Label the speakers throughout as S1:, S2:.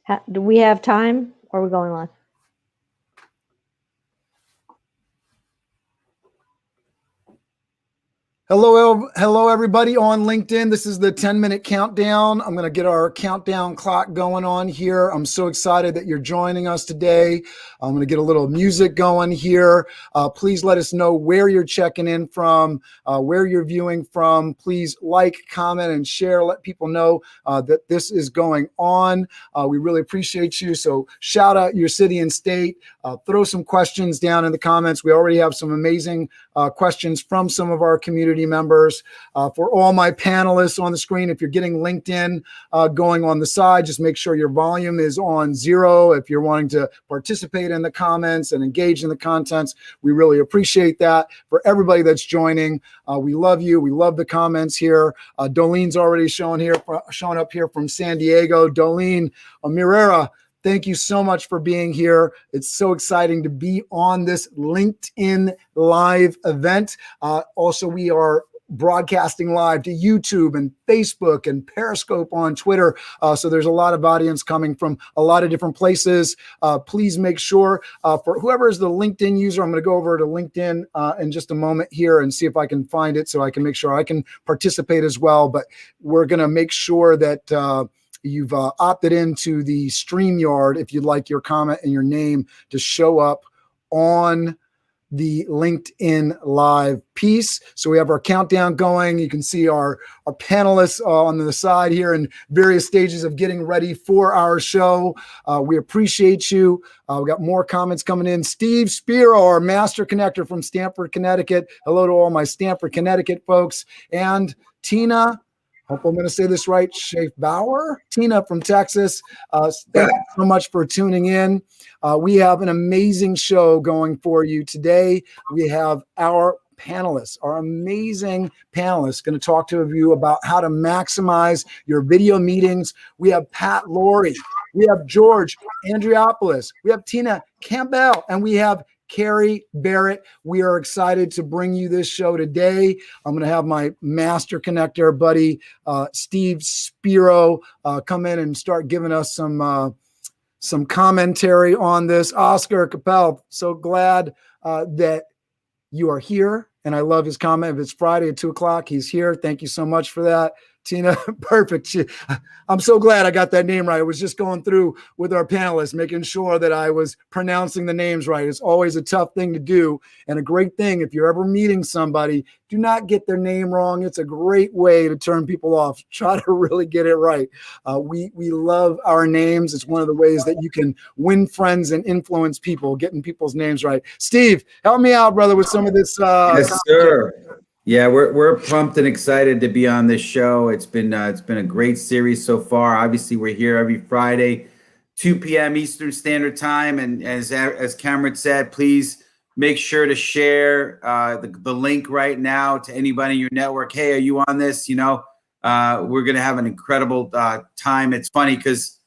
S1: Do we have time, or are we going live?
S2: Hello, everybody on LinkedIn. This is the 10-minute countdown. I'm going to get our countdown clock going on here. I'm so excited that you're joining us today. I'm going to get a little music going here. Please let us know where you're checking in from, where you're viewing from. Please like, comment, and share. Let people know that this is going on. We really appreciate you. So shout out your city and state. Throw some questions down in the comments. We already have some amazing questions from some of our community members. For all my panelists on the screen, if you're getting LinkedIn going on the side, just make sure your volume is on 0. If you're wanting to participate in the comments and engage in the contents, we really appreciate that. For everybody that's joining, we love you. We love the comments here. Dolene's already showing up here from San Diego. Dolene Mirera, thank you so much for being here. It's so exciting to be on this LinkedIn Live event. Also, we are broadcasting live to YouTube and Facebook and Periscope on Twitter. So there's a lot of audience coming from a lot of different places. Please make sure for whoever is the LinkedIn user, I'm going to go over to LinkedIn in just a moment here and see if I can find it so I can make sure I can participate as well. But we're going to make sure that you've opted into the StreamYard if you'd like your comment and your name to show up on the LinkedIn Live piece. So we have our countdown going. You can see our panelists on the side here in various stages of getting ready for our show. We appreciate you. We got more comments coming in. Steve Spiro, our master connector from Stamford, Connecticut. Hello to all my Stamford, Connecticut folks. And Tina, hope I'm going to say this right, Schaefbauer, Tina from Texas. Thank you so much for tuning in. We have an amazing show going for you today. We have our panelists, our amazing panelists, going to talk to you about how to maximize your video meetings. We have Pat Laurie, we have George Andriopoulos, we have Tina Campbell, and we have Carrie Barrett. We are excited to bring you this show today. I'm going to have my master connector buddy, Steve Spiro, come in and start giving us some commentary on this. Oscar Capel, so glad that you are here. And I love his comment. If it's Friday at 2:00, he's here. Thank you so much for that. Tina, perfect. I'm so glad I got that name right. I was just going through with our panelists, making sure that I was pronouncing the names right. It's always a tough thing to do and a great thing. If you're ever meeting somebody, do not get their name wrong. It's a great way to turn people off. Try to really get it right. We love our names. It's one of the ways that you can win friends and influence people, getting people's names right. Steve, help me out, brother, with some of this.
S3: Yes, sir. Yeah, we're pumped and excited to be on this show. It's been a great series so far. Obviously, we're here every Friday, 2 p.m. Eastern Standard Time. And as Cameron said, please make sure to share the link right now to anybody in your network. Hey, are you on this? You know, we're going to have an incredible time. It's funny because,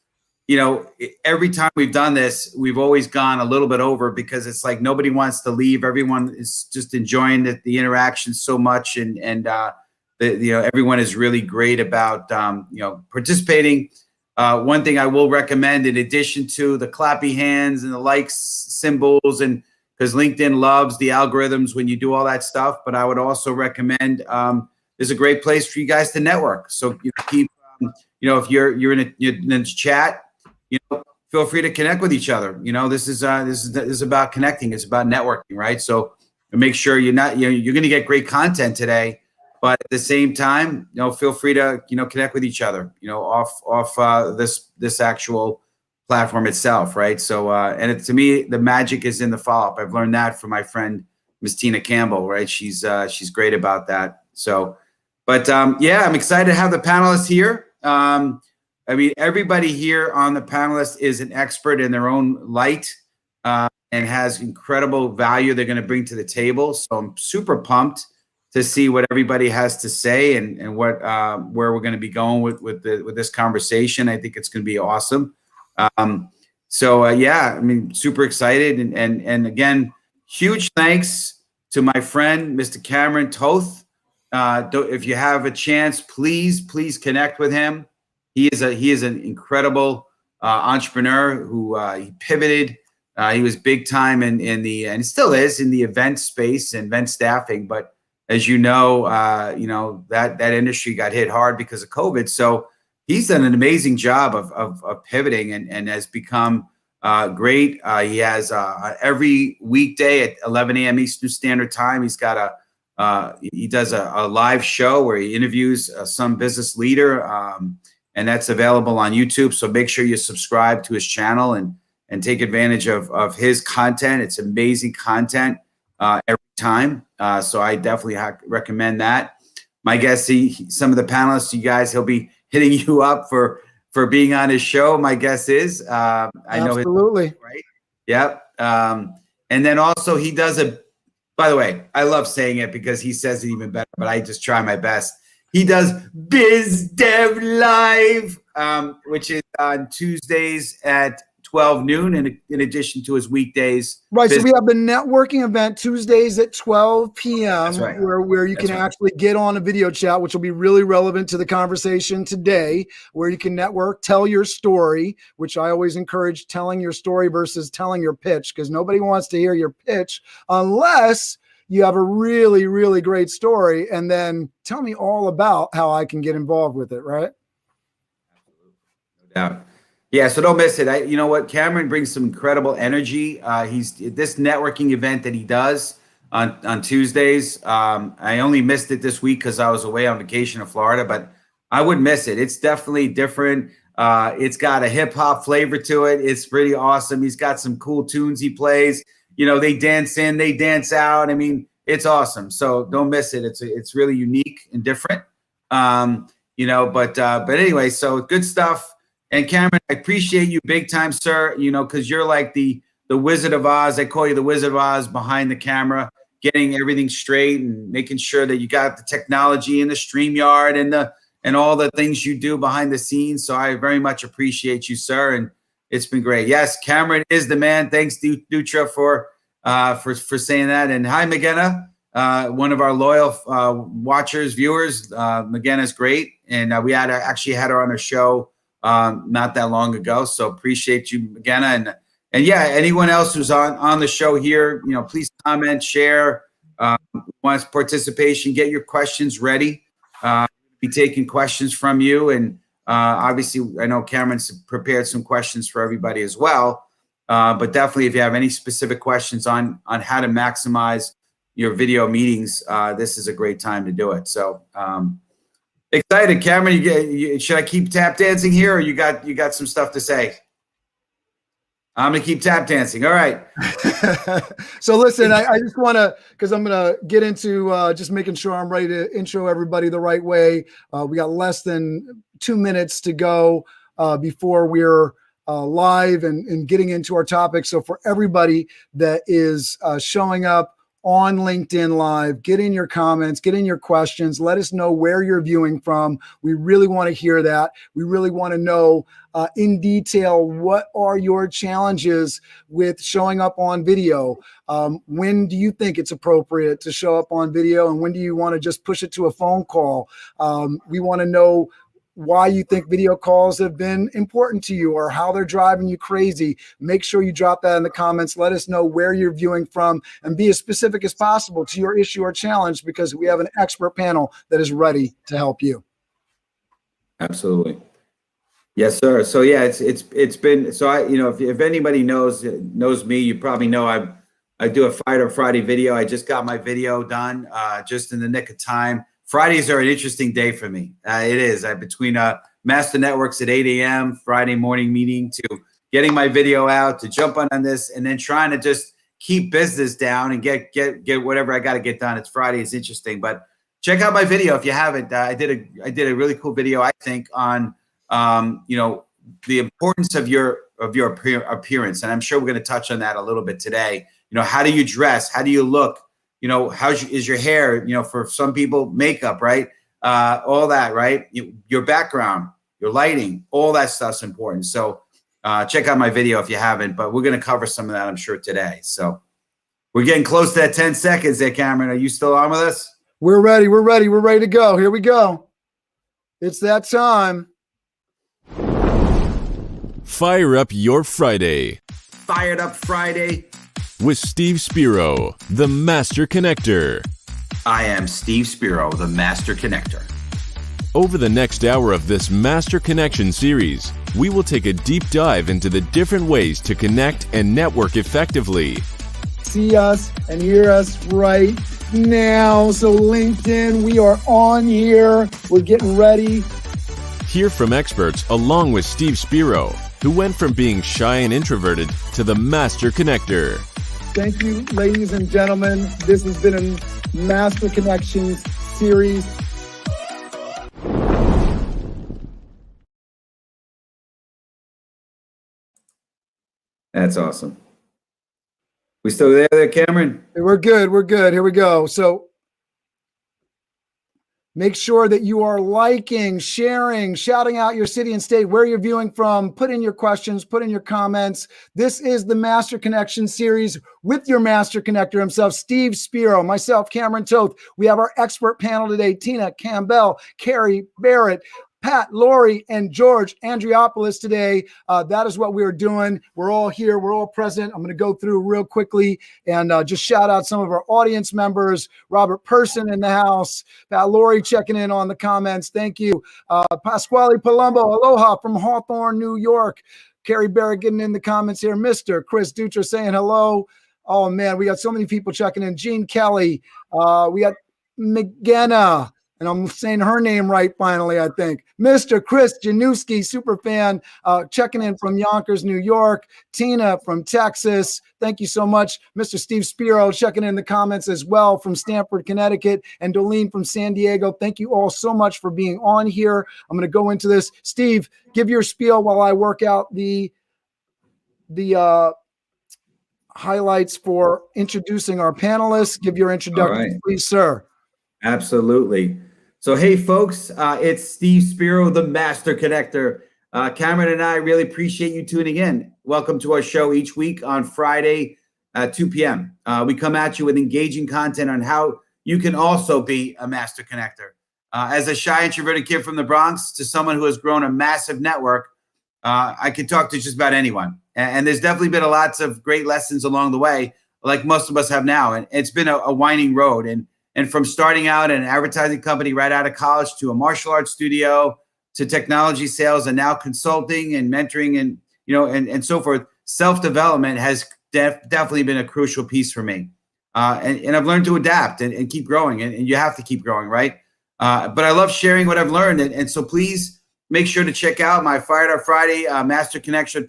S3: you know, every time we've done this, we've always gone a little bit over because it's like nobody wants to leave. Everyone is just enjoying the interaction so much, and everyone is really great about participating. One thing I will recommend, in addition to the clappy hands and the likes symbols, and because LinkedIn loves the algorithms when you do all that stuff, but I would also recommend there's a great place for you guys to network. So you keep if you're in a chat. Feel free to connect with each other. This is about connecting. It's about networking, right? So make sure you're going to get great content today, but at the same time, feel free to connect with each other. Off this actual platform itself, right? So to me, the magic is in the follow up. I've learned that from my friend Miss Tina Campbell, right? She's great about that. So, but I'm excited to have the panelists here. I mean, everybody here on the panelists is an expert in their own light and has incredible value they're going to bring to the table. So I'm super pumped to see what everybody has to say and what where we're going to be going with this conversation. I think it's going to be awesome. I mean, super excited. And again, huge thanks to my friend, Mr. Cameron Toth. If you have a chance, please connect with him. He is an incredible entrepreneur who he pivoted. He was big time in the, and still is, in the event space and event staffing. But as you know, that industry got hit hard because of COVID. So he's done an amazing job of pivoting and has become great. He has every weekday at 11 a.m. Eastern Standard Time. He's got he does a live show where he interviews some business leader, and that's available on YouTube. So make sure you subscribe to his channel and take advantage of his content. It's amazing content every time. So I definitely recommend that. My guess, some of the panelists, you guys, he'll be hitting you up for being on his show. My guess is, I know
S2: absolutely
S3: right. Yep. And then also he does by the way, I love saying it because he says it even better, but I just try my best. He does Biz Dev Live, which is on Tuesdays at 12 noon, in addition to his weekdays.
S2: Right. So we have the networking event Tuesdays at 12 p.m.
S3: Right.
S2: where you can actually get on a video chat, which will be really relevant to the conversation today, where you can network, tell your story, which I always encourage telling your story versus telling your pitch, because nobody wants to hear your pitch unless you have a really, really great story. And then tell me all about how I can get involved with it. Right.
S3: No doubt. Yeah, so don't miss it. You know what? Cameron brings some incredible energy. He's this networking event that he does on Tuesdays. I only missed it this week because I was away on vacation in Florida, but I wouldn't miss it. It's definitely different. It's got a hip hop flavor to it. It's pretty awesome. He's got some cool tunes he plays. They dance in, they dance out. I mean, it's awesome. So don't miss it. It's really unique and different. But anyway, so good stuff. And Cameron, I appreciate you big time, sir, because you're like the Wizard of Oz. I call you the Wizard of Oz behind the camera, getting everything straight and making sure that you got the technology and the StreamYard and all the things you do behind the scenes. So I very much appreciate you, sir. And it's been great. Yes, Cameron is the man. Thanks, Dutra, for saying that. And hi, McGenna, one of our loyal watchers, viewers. McGenna's great. And we actually had her on our show not that long ago. So appreciate you, McGenna. And yeah, anyone else who's on the show here, please comment, share, wants participation, get your questions ready. Be taking questions from you. And obviously, I know Cameron's prepared some questions for everybody as well. But definitely, if you have any specific questions on how to maximize your video meetings, this is a great time to do it. So excited, Cameron. Should I keep tap dancing here, or you got some stuff to say? I'm gonna keep tap dancing. All right.
S2: So listen, I just want to, because I'm gonna get into just making sure I'm ready to intro everybody the right way. We got less than 2 minutes to go before we're live and getting into our topic. So for everybody that is showing up on LinkedIn Live, get in your comments, get in your questions. Let us know where you're viewing from. We really want to hear that. We really want to know in detail, what are your challenges with showing up on video? When do you think it's appropriate to show up on video? And when do you want to just push it to a phone call? We want to know why you think video calls have been important to you or how they're driving you crazy. Make sure you drop that in the comments. Let us know where you're viewing from and be as specific as possible to your issue or challenge, because we have an expert panel that is ready to help you.
S3: Absolutely. Yes, sir. So yeah, it's been, so I, if anybody knows me, you probably know I do a Friday video. I just got my video done just in the nick of time. Fridays are an interesting day for me. It is between Master Networks at 8 a.m. Friday morning meeting to getting my video out to jump on this and then trying to just keep business down and get whatever I got to get done. It's Friday. It's interesting, but check out my video if you haven't. I did a really cool video, I think, on the importance of your appearance, and I'm sure we're going to touch on that a little bit today. How do you dress? How do you look? How is your hair? For some people, makeup, right? All that, right? Your background, your lighting, all that stuff's important. So check out my video if you haven't, but we're going to cover some of that, I'm sure, today. So we're getting close to that 10 seconds there, Cameron. Are you still on with us?
S2: We're ready. We're ready. We're ready to go. Here we go. It's that time.
S4: Fire up your Friday
S3: Fired Up Friday.
S4: with Steve Spiro, the Master Connector.
S3: I am Steve Spiro, the Master Connector.
S4: Over the next hour of this Master Connection series, we will take a deep dive into the different ways to connect and network effectively.
S2: See us and hear us right now. So LinkedIn, we are on here. We're getting ready.
S4: Hear from experts along with Steve Spiro, who went from being shy and introverted to the Master Connector.
S2: Thank you, ladies and gentlemen. This has been a Master Connections series.
S3: That's awesome. We still there, Cameron?
S2: We're good. We're good. Here we go. So make sure that you are liking, sharing, shouting out your city and state, where you're viewing from. Put in your questions, put in your comments. This is the Master Connection series with your Master Connector himself, Steve Spiro, myself, Cameron Toth. We have our expert panel today, Tina Campbell, Carrie Barrett, Pat, Lori, and George Andriopoulos today. That is what we are doing. We're all here. We're all present. I'm going to go through real quickly and just shout out some of our audience members. Robert Person in the house. Pat, Lori checking in on the comments. Thank you. Pasquale Palumbo, aloha from Hawthorne, New York. Carrie Barrett getting in the comments here. Mr. Chris Dutra saying hello. Oh, man, we got so many people checking in. Gene Kelly. We got McGenna. And I'm saying her name right finally, I think. Mr. Chris Janewski, super fan, checking in from Yonkers, New York. Tina from Texas. Thank you so much. Mr. Steve Spiro checking in the comments as well from Stamford, Connecticut. And Dolene from San Diego. Thank you all so much for being on here. I'm going to go into this. Steve, give your spiel while I work out the highlights for introducing our panelists. Give your introduction, please, sir.
S3: Absolutely. So, hey, folks, it's Steve Spiro, the Master Connector. Cameron and I really appreciate you tuning in. Welcome to our show each week on Friday at 2 p.m. We come at you with engaging content on how you can also be a Master Connector. As a shy, introverted kid from the Bronx to someone who has grown a massive network, I can talk to just about anyone. And there's definitely been lots of great lessons along the way, like most of us have now. And it's been a winding road. And from starting out in an advertising company right out of college to a martial arts studio to technology sales and now consulting and mentoring and, and so forth, self-development has definitely been a crucial piece for me. And I've learned to adapt and keep growing, and you have to keep growing, right? But I love sharing what I've learned. And so please make sure to check out my Fired Up Friday Master Connector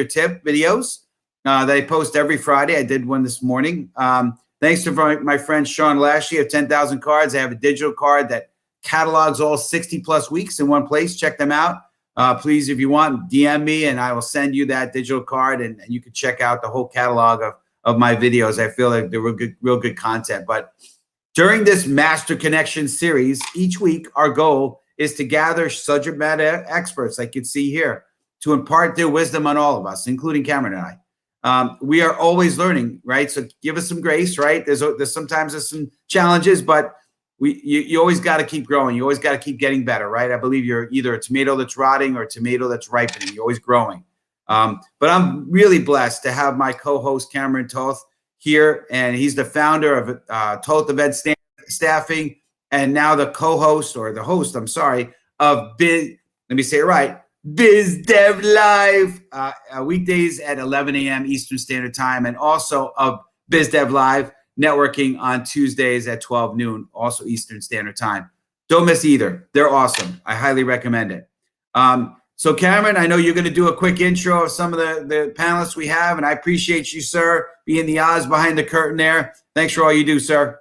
S3: tip videos that I post every Friday. I did one this morning. Thanks to my friend Sean Lashley of 10,000 Cards. I have a digital card that catalogs all 60 plus weeks in one place. Check them out. Please, if you want, DM me and I will send you that digital card and you can check out the whole catalog of my videos. I feel like they're real good content. But during this Master Connection series, each week, our goal is to gather subject matter experts like you see here to impart their wisdom on all of us, including Cameron and I. We are always learning, right? So give us some grace, right? There's sometimes some challenges, but you always got to keep growing. You always got to keep getting better, right? I believe you're either a tomato that's rotting or a tomato that's ripening. You're always growing. But I'm really blessed to have my co-host Cameron Toth here, and he's the founder of Toth Event Staffing, and now the co-host or the host, of Biz. Let me say it right. Biz Dev Live, weekdays at 11 a.m. Eastern Standard Time, and also of Biz Dev Live networking on Tuesdays at 12 noon, also Eastern Standard Time. Don't miss either. They're awesome. I highly recommend it. So Cameron, I know you're going to do a quick intro of some of the panelists we have, and I appreciate you, sir, being the Oz behind the curtain there. Thanks for all you do, sir.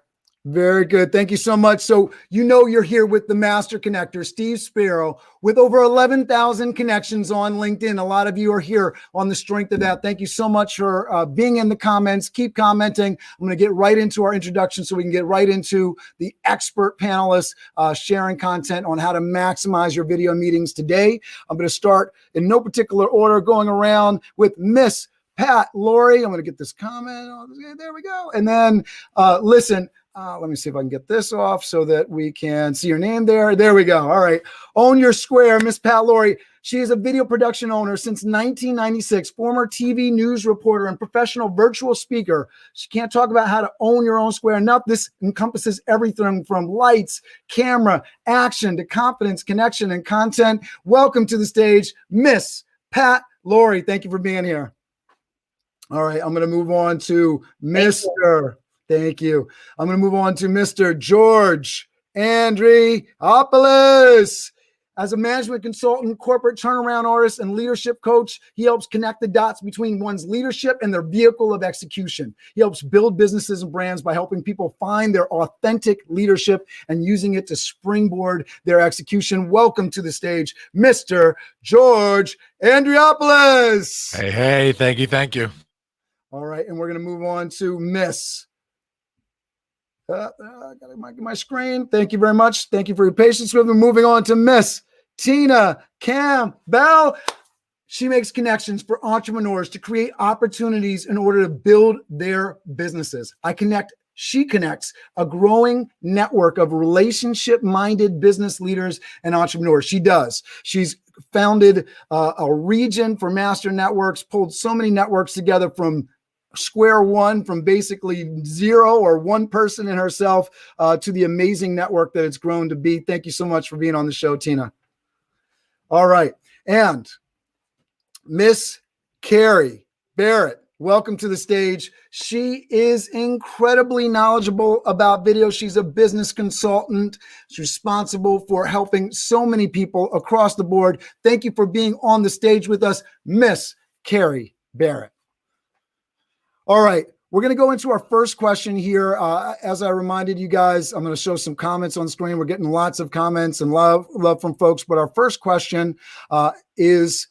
S2: Very good. Thank you so much. So you're here with the Master Connector, Steve Spiro, with over 11,000 connections on LinkedIn. A lot of you are here on the strength of that. Thank you so much for being in the comments. Keep commenting. I'm going to get right into our introduction so we can get right into the expert panelists sharing content on how to maximize your video meetings today. I'm going to start in no particular order, going around with Miss Pat, Lori. I'm going to get this comment. There we go. And then listen, Let me see if I can get this off so that we can see your name there. There we go. All right. Own Your Square, Miss Pat Laurie. She is a video production owner since 1996, former TV news reporter and professional virtual speaker. She can't talk about how to own your own square enough. This encompasses everything from lights, camera, action to confidence, connection, and content. Welcome to the stage, Miss Pat Laurie. Thank you for being here. All right. I'm going to move on to Mr. Thank you. I'm going to move on to Mr. George Andriopoulos. As a management consultant, corporate turnaround artist, and leadership coach, he helps connect the dots between one's leadership and their vehicle of execution. He helps build businesses and brands by helping people find their authentic leadership and using it to springboard their execution. Welcome to the stage, Mr. George Andriopoulos.
S5: Hey, thank you.
S2: All right, and we're going to move on to Miss. I got my screen. Thank you very much. Thank you for your patience with me. Moving on to Miss Tina Campbell. She makes connections for entrepreneurs to create opportunities in order to build their businesses. She connects a growing network of relationship-minded business leaders and entrepreneurs. She does. She's founded a region for master networks, pulled so many networks together from square one, from basically zero or one person in herself to the amazing network that it's grown to be. Thank you so much for being on the show, Tina. All right. And Miss Carrie Barrett, welcome to the stage. She is incredibly knowledgeable about video. She's a business consultant. She's responsible for helping so many people across the board. Thank you for being on the stage with us, Miss Carrie Barrett. All right, we're going to go into our first question here. As I reminded you guys, I'm going to show some comments on the screen. We're getting lots of comments and love from folks. But our first question is,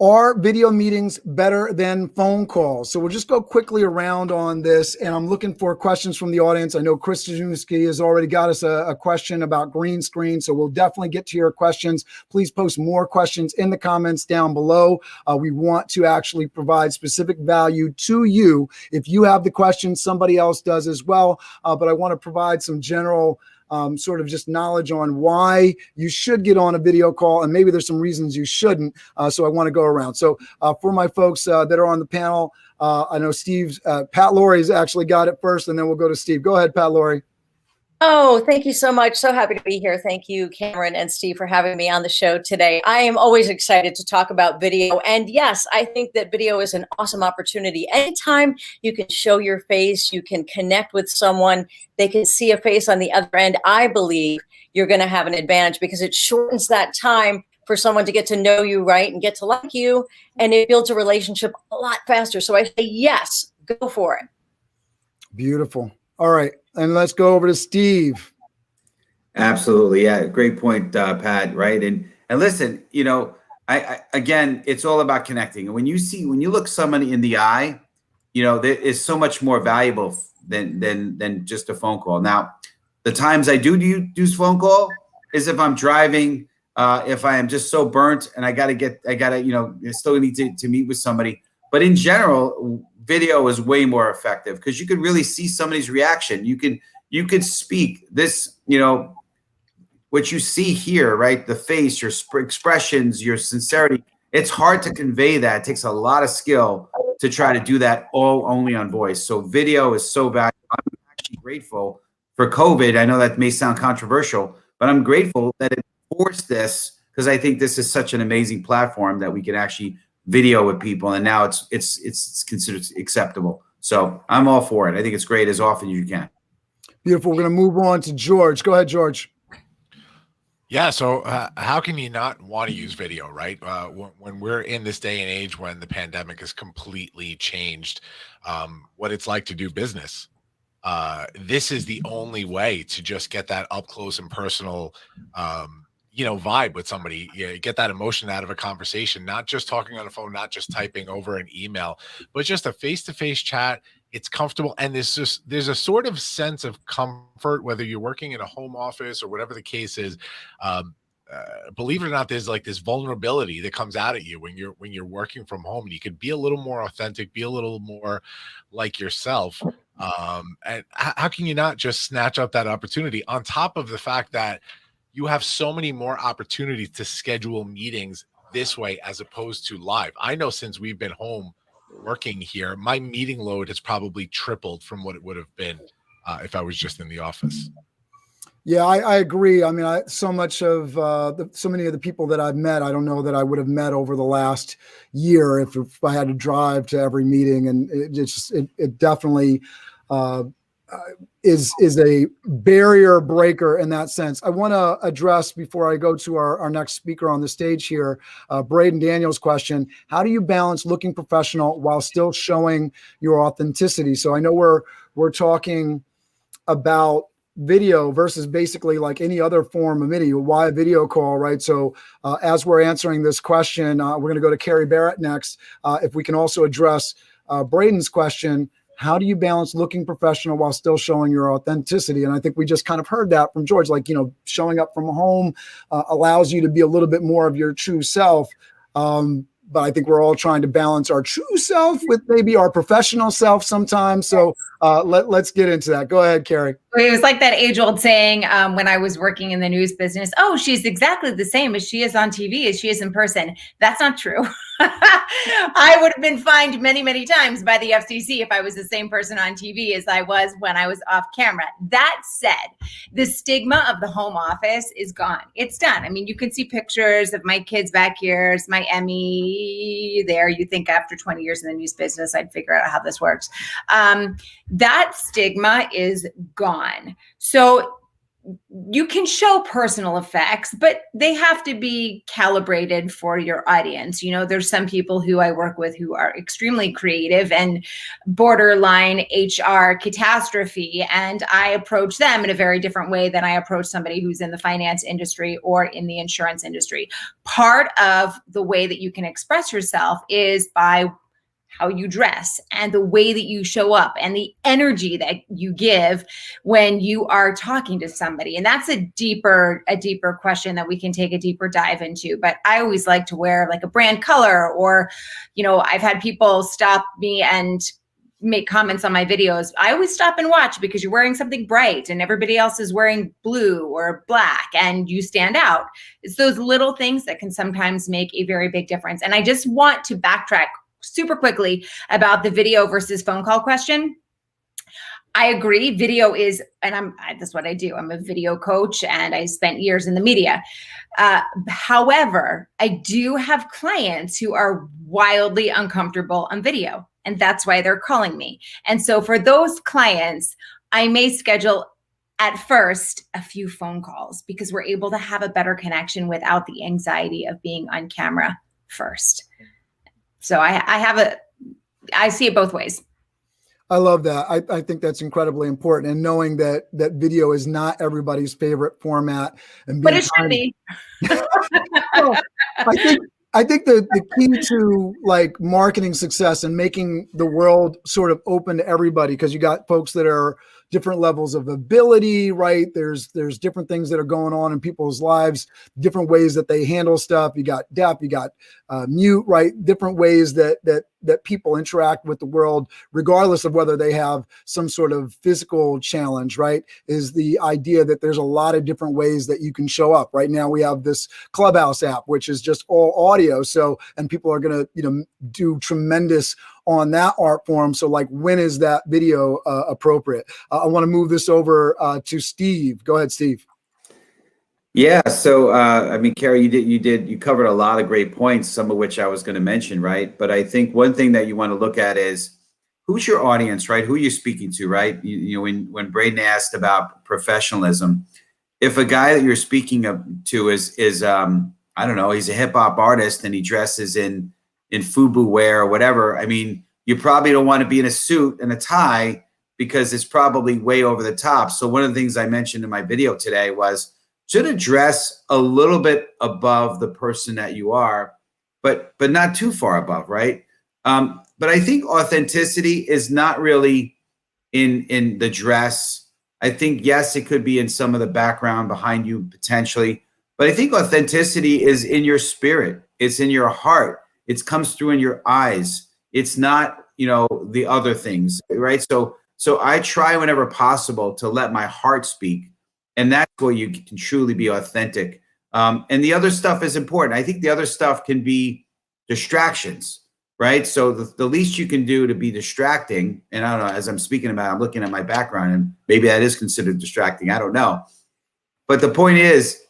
S2: are video meetings better than phone calls? So we'll just go quickly around on this, and I'm looking for questions from the audience. I know Chris Januski has already got us a question about green screen, so we'll definitely get to your questions. Please post more questions in the comments down below. We want to actually provide specific value to you. If you have the question, somebody else does as well, but I want to provide some general sort of just knowledge on why you should get on a video call, and maybe there's some reasons you shouldn't. So I want to go around. So for my folks that are on the panel, I know Pat Laurie's actually got it first, and then we'll go to Steve. Go ahead, Pat Laurie.
S6: Oh, thank you so much. So happy to be here. Thank you, Cameron and Steve, for having me on the show today. I am always excited to talk about video. And yes, I think that video is an awesome opportunity. Anytime you can show your face, you can connect with someone, they can see a face on the other end, I believe you're going to have an advantage because it shortens that time for someone to get to know you, right, and get to like you. And it builds a relationship a lot faster. So I say, yes, go for it.
S2: Beautiful. All right. And let's go over to Steve.
S3: Absolutely. Yeah. Great point, Pat. Right. And listen, I again, it's all about connecting. And when you look somebody in the eye, there is so much more valuable than just a phone call. Now, the times I do use phone call is if I'm driving, if I am just so burnt and I still need to meet with somebody. But in general, video is way more effective because you can really see somebody's reaction. You could speak this, what you see here, right? The face, your expressions, your sincerity. It's hard to convey that. It takes a lot of skill to try to do that all only on voice. So video is so valuable. I'm actually grateful for COVID. I know that may sound controversial, but I'm grateful that it forced this because I think this is such an amazing platform that we can actually video with people, and now it's considered acceptable. So I'm all for it. I think it's great as often as you can.
S2: Beautiful. We're going to move on to George. Go ahead, George.
S5: Yeah. So how can you not want to use video, right? When we're in this day and age when the pandemic has completely changed what it's like to do business, this is the only way to just get that up close and personal vibe with somebody. Get that emotion out of a conversation, not just talking on the phone, not just typing over an email, but just a face-to-face chat. It's comfortable, and there's a sort of sense of comfort whether you're working in a home office or whatever the case is. Believe it or not, there's like this vulnerability that comes out at you when you're working from home, and you could be a little more authentic, be a little more like yourself And how can you not just snatch up that opportunity, on top of the fact that you have so many more opportunities to schedule meetings this way as opposed to live? I know since we've been home working here, my meeting load has probably tripled from what it would have been if I was just in the office.
S2: Yeah, I agree. I mean, so many of the people that I've met, I don't know that I would have met over the last year if I had to drive to every meeting, and it definitely is a barrier breaker in that sense. I want to address, before I go to our next speaker on the stage here, Braden Daniels' question: how do you balance looking professional while still showing your authenticity? So I know we're talking about video versus basically like any other form of video. Why a video call, right? So as we're answering this question, we're going to go to Carrie Barrett next. If we can also address Braden's question: how do you balance looking professional while still showing your authenticity? And I think we just kind of heard that from George, like, showing up from home allows you to be a little bit more of your true self. But I think we're all trying to balance our true self with maybe our professional self sometimes. So let's get into that. Go ahead, Carrie.
S7: It was like that age-old saying when I was working in the news business: oh, she's exactly the same as she is on TV as she is in person. That's not true. I would have been fined many, many times by the FCC if I was the same person on TV as I was when I was off camera. That said, the stigma of the home office is gone. It's done. I mean, you can see pictures of my kids back here. It's my Emmy there. You think after 20 years in the news business, I'd figure out how this works. That stigma is gone. So you can show personal effects, but they have to be calibrated for your audience. There's some people who I work with who are extremely creative and borderline HR catastrophe, and I approach them in a very different way than I approach somebody who's in the finance industry or in the insurance industry. Part of the way that you can express yourself is by how you dress and the way that you show up and the energy that you give when you are talking to somebody. And that's a deeper question that we can take a deeper dive into. But I always like to wear like a brand color, or, I've had people stop me and make comments on my videos. I always stop and watch because you're wearing something bright and everybody else is wearing blue or black and you stand out. It's those little things that can sometimes make a very big difference. And I just want to backtrack super quickly about the video versus phone call question. I agree. Video is, and that's what I do. I'm a video coach and I spent years in the media. However, I do have clients who are wildly uncomfortable on video, and that's why they're calling me. And so for those clients, I may schedule at first a few phone calls because we're able to have a better connection without the anxiety of being on camera first. So I see it both ways.
S2: I love that. I think that's incredibly important. And knowing that video is not everybody's favorite format,
S7: But it should be.
S2: Well, I think the key to like marketing success and making the world sort of open to everybody, because you got folks that are different levels of ability, right? There's different things that are going on in people's lives, different ways that they handle stuff. You got deaf, you got mute, right? Different ways that people interact with the world, regardless of whether they have some sort of physical challenge, right? Is the idea that there's a lot of different ways that you can show up. Right now we have this Clubhouse app, which is just all audio. So, and people are going to, do tremendous on that art form. So like, when is that video appropriate? I want to move this over to Steve. Go ahead, Steve.
S3: Yeah. So, Carrie, you covered a lot of great points, some of which I was going to mention, right? But I think one thing that you want to look at is who's your audience, right? Who are you speaking to, right? When Braden asked about professionalism, if a guy that you're speaking to is I don't know, he's a hip hop artist and he dresses in FUBU wear or whatever. I mean, you probably don't want to be in a suit and a tie because it's probably way over the top. So one of the things I mentioned in my video today was, should address a little bit above the person that you are, but not too far above, right? But I think authenticity is not really in the dress. I think, yes, it could be in some of the background behind you potentially, but I think authenticity is in your spirit. It's in your heart. It comes through in your eyes. It's not, the other things, right? So So I try whenever possible to let my heart speak. And that's where you can truly be authentic. And the other stuff is important. I think the other stuff can be distractions, right? So the least you can do to be distracting, and I don't know, as I'm speaking about, I'm looking at my background and maybe that is considered distracting. I don't know. But the point is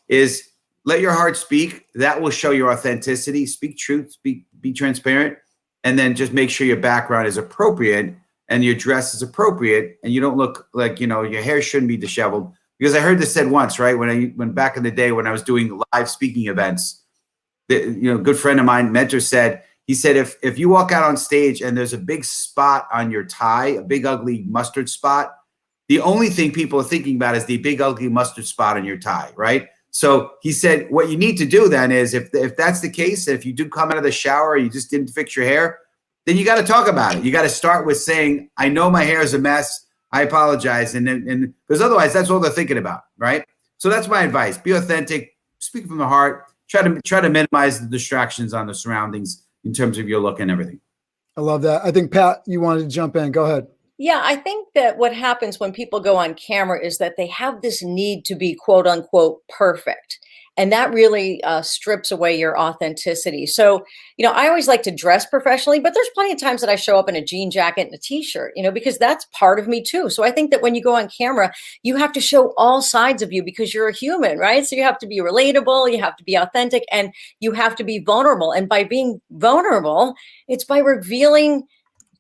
S3: let your heart speak. That will show your authenticity. Speak truth, be transparent, and then just make sure your background is appropriate and your dress is appropriate and you don't look like, your hair shouldn't be disheveled. Because I heard this said once, right? When back in the day when I was doing live speaking events, a good friend of mine, mentor said, he said, if you walk out on stage and there's a big spot on your tie, a big ugly mustard spot, the only thing people are thinking about is the big ugly mustard spot on your tie, right? So he said, what you need to do then is if that's the case, if you do come out of the shower, you just didn't fix your hair, then you got to talk about it. You got to start with saying, I know my hair is a mess. I apologize. And because otherwise that's all they're thinking about, right? So that's my advice. Be authentic, speak from the heart, try to minimize the distractions on the surroundings in terms of your look and everything.
S2: I love that. I think, Pat, you wanted to jump in. Go ahead.
S6: Yeah, I think that what happens when people go on camera is that they have this need to be quote unquote perfect. And that really strips away your authenticity. So, I always like to dress professionally, but there's plenty of times that I show up in a jean jacket and a t-shirt, because that's part of me too. So I think that when you go on camera, you have to show all sides of you because you're a human, right? So you have to be relatable, you have to be authentic, and you have to be vulnerable. And by being vulnerable, it's by revealing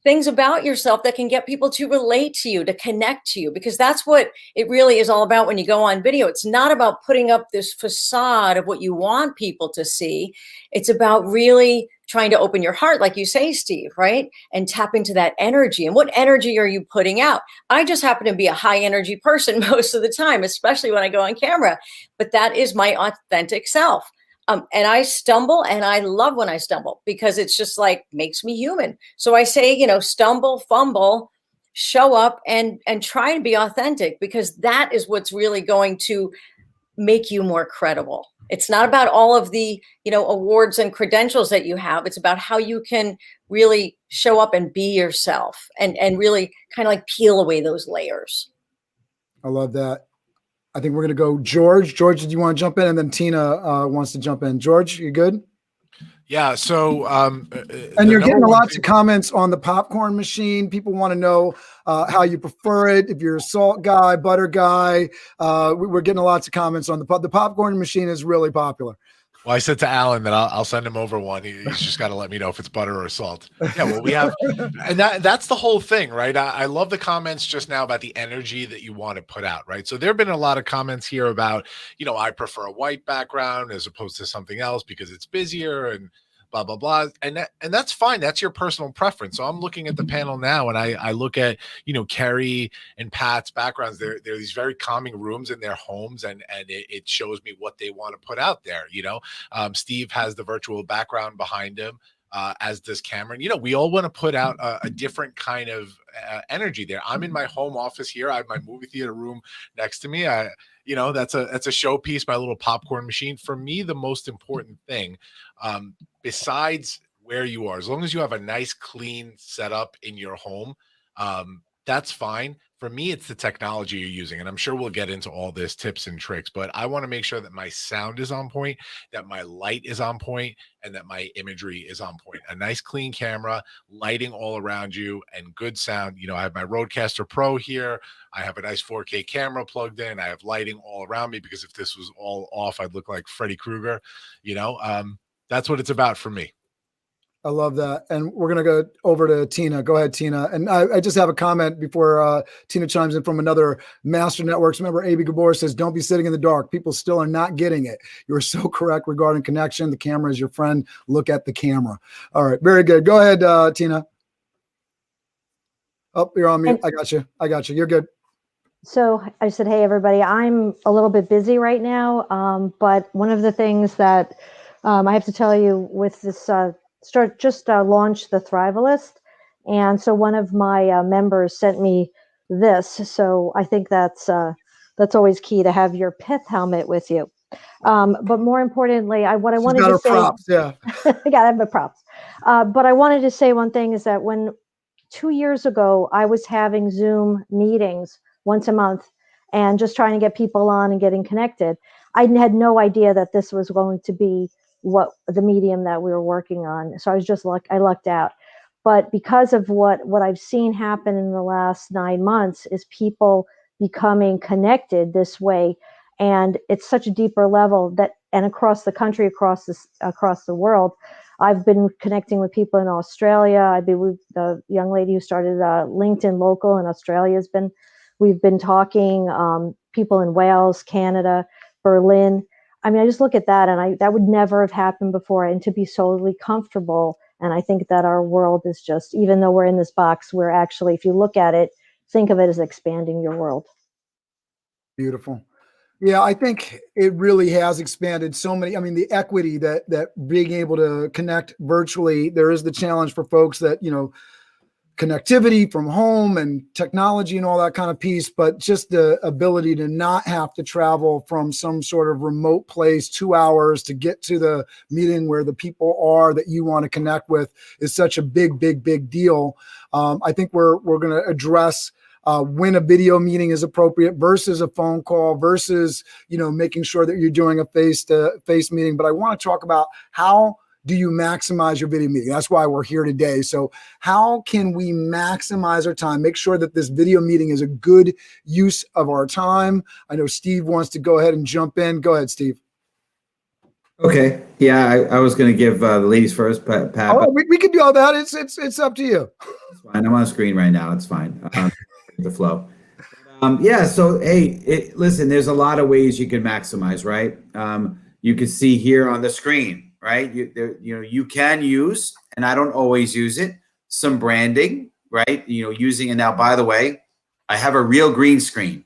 S6: things about yourself that can get people to relate to you, to connect to you, because that's what it really is all about when you go on video. It's not about putting up this facade of what you want people to see. It's about really trying to open your heart, like you say, Steve, right? And tap into that energy. And what energy are you putting out? I just happen to be a high energy person most of the time, especially when I go on camera, but that is my authentic self. And I stumble, and I love when I stumble because it's just like makes me human. So I say, stumble, fumble, show up, and try and be authentic, because that is what's really going to make you more credible. It's not about all of the, awards and credentials that you have. It's about how you can really show up and be yourself and really kind of like peel away those layers.
S2: I love that. I think we're going to go George. George, did you want to jump in? And then Tina wants to jump in. George, you good?
S5: Yeah. So,
S2: and you're getting lots of comments on the popcorn machine. People want to know how you prefer it. If you're a salt guy, butter guy, we're getting lots of comments on the popcorn machine is really popular.
S5: Well, I said to Alan that I'll send him over one. He's just got to let me know if it's butter or salt. Yeah, well, we have, and that's the whole thing, right? I love the comments just now about the energy that you want to put out, right? So there have been a lot of comments here about, I prefer a white background as opposed to something else because it's busier and blah, blah, blah. And that's fine. That's your personal preference. So I'm looking at the panel now and I look at, Kerry and Pat's backgrounds. They're these very calming rooms in their homes and it shows me what they want to put out there. Steve has the virtual background behind him. As does Cameron. We all want to put out a different kind of energy there. I'm in my home office here. I have my movie theater room next to me. That's a showpiece, my little popcorn machine. For me, the most important thing, besides where you are, as long as you have a nice, clean setup in your home, that's fine. For me, it's the technology you're using. And I'm sure we'll get into all this tips and tricks, but I want to make sure that my sound is on point, that my light is on point, and that my imagery is on point. A nice, clean camera, lighting all around you, and good sound. I have my Rodecaster Pro here. I have a nice 4K camera plugged in. I have lighting all around me because if this was all off, I'd look like Freddy Krueger. That's what it's about for me.
S2: I love that. And we're going to go over to Tina. Go ahead, Tina. And I just have a comment before Tina chimes in from another Master Networks member. A.B. Gabor says, don't be sitting in the dark. People still are not getting it. You're so correct regarding connection. The camera is your friend. Look at the camera. All right. Very good. Go ahead, Tina. Oh, you're on mute. I got you. You're good.
S1: So I said, hey, everybody, I'm a little bit busy right now. But one of the things that I have to tell you with this launched the Thrivalist. And so one of my members sent me this. So I think that's always key to have your pith helmet with you. But more importantly, what I wanted to say,
S2: props, yeah.
S1: I gotta have the props. But I wanted to say one thing is that when 2 years ago, I was having Zoom meetings once a month and just trying to get people on and getting connected. I had no idea that this was going to be what the medium that we were working on. So I was just I lucked out. But because of what I've seen happen in the last 9 months is people becoming connected this way. And it's such a deeper level that, and across the country, across the world, I've been connecting with people in Australia. I've been with the young lady who started LinkedIn Local in Australia. We've been talking, people in Wales, Canada, Berlin. I mean, I just look at that and that would never have happened before. And to be solely comfortable. And I think that our world is just, even though we're in this box, we're actually, if you look at it, think of it as expanding your world.
S2: Beautiful. Yeah, I think it really has expanded so many. I mean, the equity that being able to connect virtually, there is the challenge for folks that, connectivity from home and technology and all that kind of piece, but just the ability to not have to travel from some sort of remote place 2 hours to get to the meeting where the people are that you want to connect with is such a big deal. I think we're going to address when a video meeting is appropriate versus a phone call versus, making sure that you're doing a face-to-face meeting. But I want to talk about how do you maximize your video meeting? That's why we're here today. So how can we maximize our time, make sure that this video meeting is a good use of our time? I know Steve wants to go ahead and jump in. Go ahead, Steve.
S3: Okay. Yeah, I was going to give the ladies first, Pat.
S2: Oh, we can do all that. It's up to you.
S3: It's fine. I'm on screen right now. It's fine. The flow. Yeah. So, hey, listen, there's a lot of ways you can maximize, right? You can see here on the screen, right? You can use, and I don't always use it, some branding, right? Using, and now, by the way, I have a real green screen.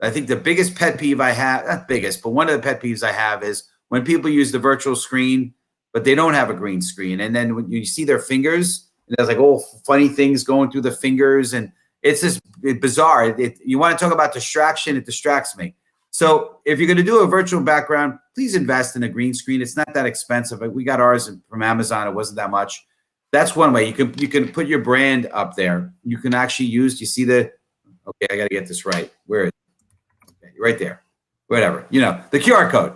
S3: I think the biggest pet peeve I have, not biggest, but one of the pet peeves I have is when people use the virtual screen, but they don't have a green screen. And then when you see their fingers, and there's like, funny things going through the fingers, and it's just bizarre. You want to talk about distraction, it distracts me. So if you're going to do a virtual background, please invest in a green screen. It's not that expensive. We got ours from Amazon. It wasn't that much. That's one way. You can put your brand up there. You can actually use, you see okay, I got to get this right. Where is it? Okay, right there. Whatever. The QR code.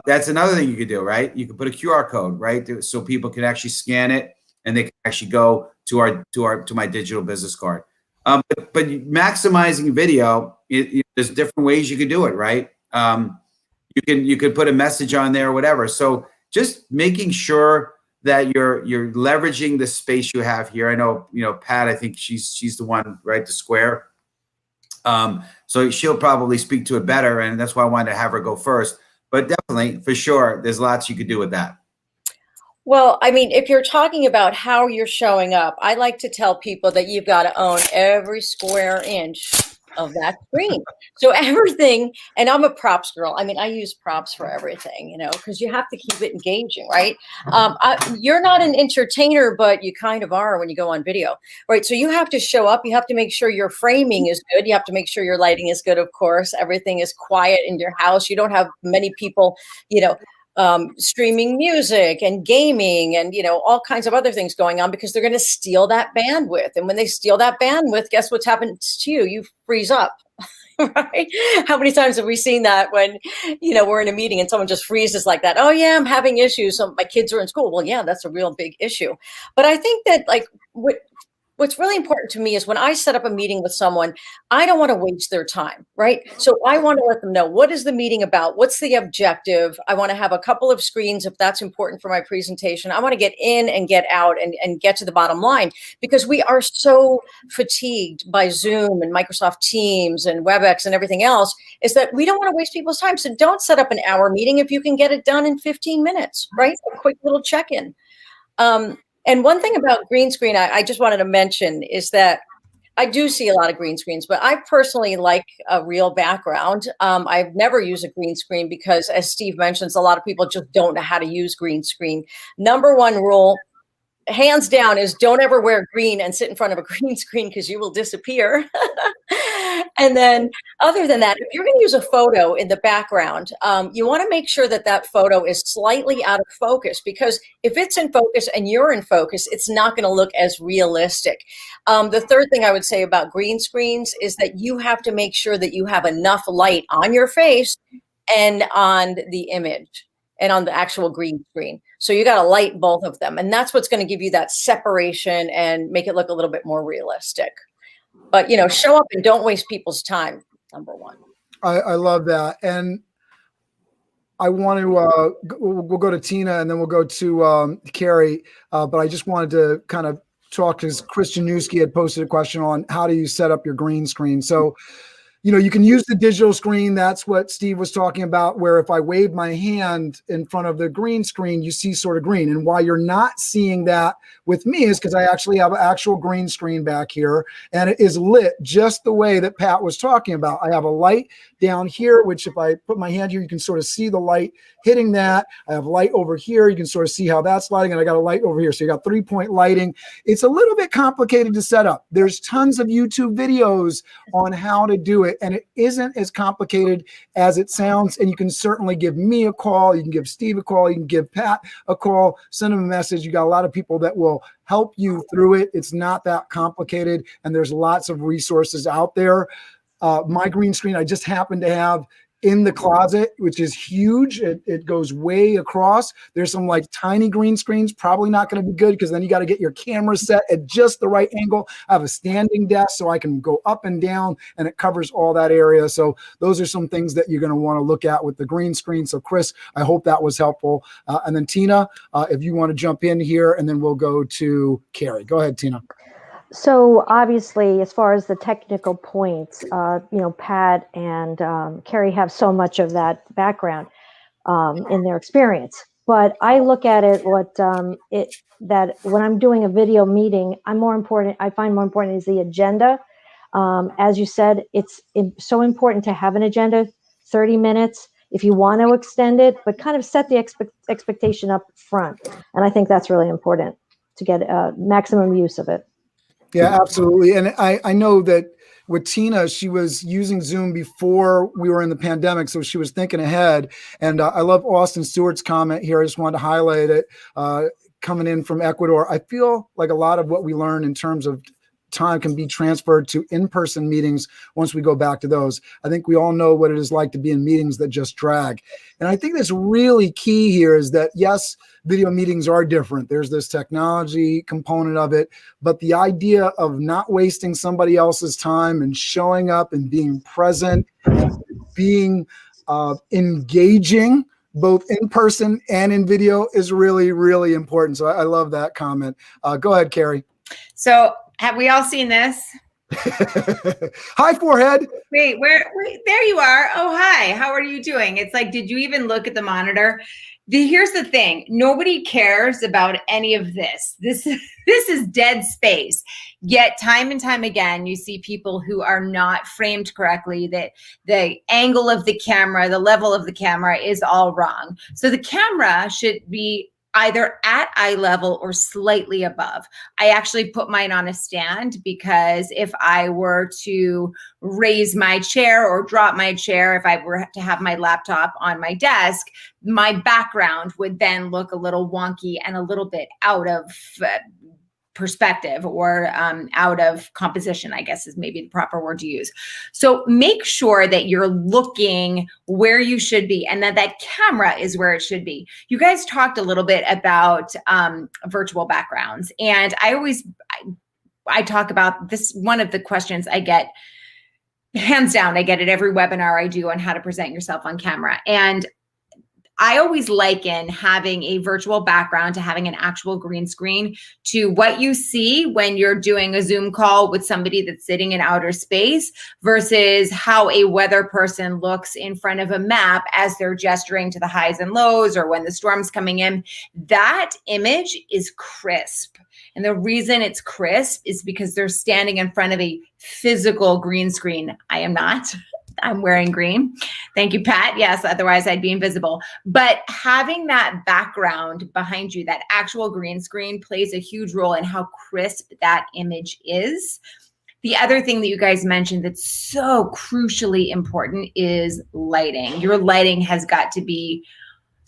S3: That's another thing you could do, right? You can put a QR code, right? So people can actually scan it and they can actually go to my digital business card. But maximizing video, there's different ways you could do it, right? You could put a message on there or whatever. So just making sure that you're leveraging the space you have here. I know, Pat, I think she's the one, right, the square. So she'll probably speak to it better, and that's why I wanted to have her go first. But definitely, for sure, there's lots you could do with that.
S6: Well, I mean, if you're talking about how you're showing up, I like to tell people that you've got to own every square inch of that screen. So everything, and I'm a props girl. I mean, I use props for everything, because you have to keep it engaging, right? You're not an entertainer, but you kind of are when you go on video, right? So you have to show up. You have to make sure your framing is good. You have to make sure your lighting is good, of course. Everything is quiet in your house. You don't have many people, streaming music and gaming and, all kinds of other things going on, because they're going to steal that bandwidth. And when they steal that bandwidth, guess what's happened to you? You freeze up, right? How many times have we seen that when, we're in a meeting and someone just freezes like that? Oh yeah, I'm having issues. So my kids are in school. Well, yeah, that's a real big issue. But I think that what's really important to me is when I set up a meeting with someone, I don't want to waste their time, right? So I want to let them know, what is the meeting about? What's the objective? I want to have a couple of screens if that's important for my presentation. I want to get in and get out and get to the bottom line, because we are so fatigued by Zoom and Microsoft Teams and WebEx and everything else, is that we don't want to waste people's time. So don't set up an hour meeting if you can get it done in 15 minutes, right? A quick little check-in. And one thing about green screen, I just wanted to mention is that I do see a lot of green screens, but I personally like a real background. I've never used a green screen because, as Steve mentions, a lot of people just don't know how to use green screen. Number one rule, hands down, is don't ever wear green and sit in front of a green screen, because you will disappear. And then other than that, if you're going to use a photo in the background, you want to make sure that that photo is slightly out of focus, because if it's in focus and you're in focus, it's not going to look as realistic. The third thing I would say about green screens is that you have to make sure that you have enough light on your face and on the image and on the actual green screen. So you got to light both of them. And that's what's going to give you that separation and make it look a little bit more realistic. But, you know, show up and don't waste people's time, number one.
S2: I love that. And I want to, we'll go to Tina and then we'll go to Carrie. But I just wanted to kind of talk, because Christian Newski had posted a question on how do you set up your green screen. So, you know, you can use the digital screen. That's what Steve was talking about, where if I wave my hand in front of the green screen, you see sort of green. And why you're not seeing that with me is because I actually have an actual green screen back here, and it is lit just the way that Pat was talking about. I have a light down here, which if I put my hand here, you can sort of see the light hitting that. I have light over here. You can sort of see how that's lighting, and I got a light over here. So you got 3-point lighting. It's a little bit complicated to set up. There's tons of YouTube videos on how to do it, and it isn't as complicated as it sounds. And you can certainly give me a call. You can give Steve a call. You can give Pat a call, send him a message. You got a lot of people that will help you through it. It's not that complicated, and there's lots of resources out there. My green screen, I just happen to have in the closet, which is huge. It goes way across. There's some like tiny green screens, probably not going to be good, because then you got to get your camera set at just the right angle. I have a standing desk so I can go up and down, and it covers all that area. So those are some things that you're going to want to look at with the green screen. So Chris, I hope that was helpful. And then Tina, if you want to jump in here, and then we'll go to Carrie. Go ahead, Tina.
S1: So obviously, as far as the technical points, you know, Pat and Carrie have so much of that background in their experience. But I look at it that when I'm doing a video meeting, I find more important is the agenda. As you said, it's so important to have an agenda, 30 minutes if you want to extend it, but kind of set the expectation up front. And I think that's really important to get maximum use of it.
S2: Yeah, absolutely. And I know that with Tina, she was using Zoom before we were in the pandemic, so she was thinking ahead. And I love Austin Stewart's comment here. I just wanted to highlight it. Coming in from Ecuador, I feel like a lot of what we learn in terms of time can be transferred to in-person meetings once we go back to those. I think we all know what it is like to be in meetings that just drag. And I think that's really key here is that, yes, video meetings are different. There's this technology component of it, but the idea of not wasting somebody else's time and showing up and being present and being engaging both in person and in video is really, really important. So I love that comment. Go ahead, Carrie.
S7: So have we all seen this?
S2: Hi, forehead.
S7: Wait, there you are. Oh, hi. How are you doing? It's like, did you even look at the monitor? Here's the thing. Nobody cares about any of this. This is dead space. Yet time and time again, you see people who are not framed correctly, that the angle of the camera, the level of the camera is all wrong. So the camera should be either at eye level or slightly above. I actually put mine on a stand, because if I were to raise my chair or drop my chair, if I were to have my laptop on my desk, my background would then look a little wonky and a little bit out of perspective, or out of composition, I guess is maybe the proper word to use. So make sure that you're looking where you should be, and that camera is where it should be. You guys talked a little bit about virtual backgrounds, and I talk about this. One of the questions I get, hands down, I get at every webinar I do on how to present yourself on camera. And I always liken having a virtual background to having an actual green screen to what you see when you're doing a Zoom call with somebody that's sitting in outer space versus how a weather person looks in front of a map as they're gesturing to the highs and lows or when the storm's coming in. That image is crisp. And the reason it's crisp is because they're standing in front of a physical green screen. I am not. I'm wearing green. Thank you, Pat. Yes, otherwise I'd be invisible. But having that background behind you, that actual green screen, plays a huge role in how crisp that image is. The other thing that you guys mentioned that's so crucially important is lighting. Your lighting has got to be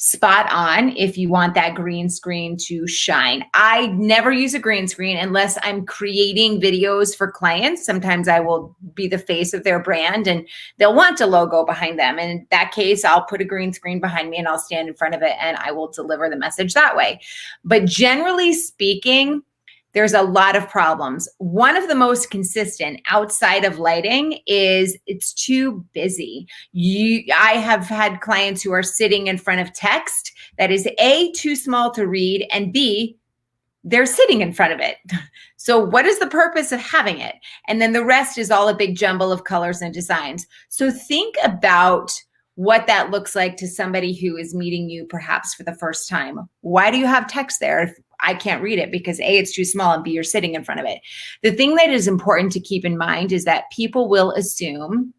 S7: spot on if you want that green screen to shine. I never use a green screen unless I'm creating videos for clients. Sometimes I will be the face of their brand and they'll want a logo behind them. And in that case, I'll put a green screen behind me and I'll stand in front of it and I will deliver the message that way. But generally speaking, there's a lot of problems. One of the most consistent outside of lighting is it's too busy. I have had clients who are sitting in front of text that is A, too small to read, and B, they're sitting in front of it. So what is the purpose of having it? And then the rest is all a big jumble of colors and designs. So think about what that looks like to somebody who is meeting you perhaps for the first time. Why do you have text there if I can't read it? Because A, it's too small, and B, you're sitting in front of it. The thing that is important to keep in mind is that people will assume,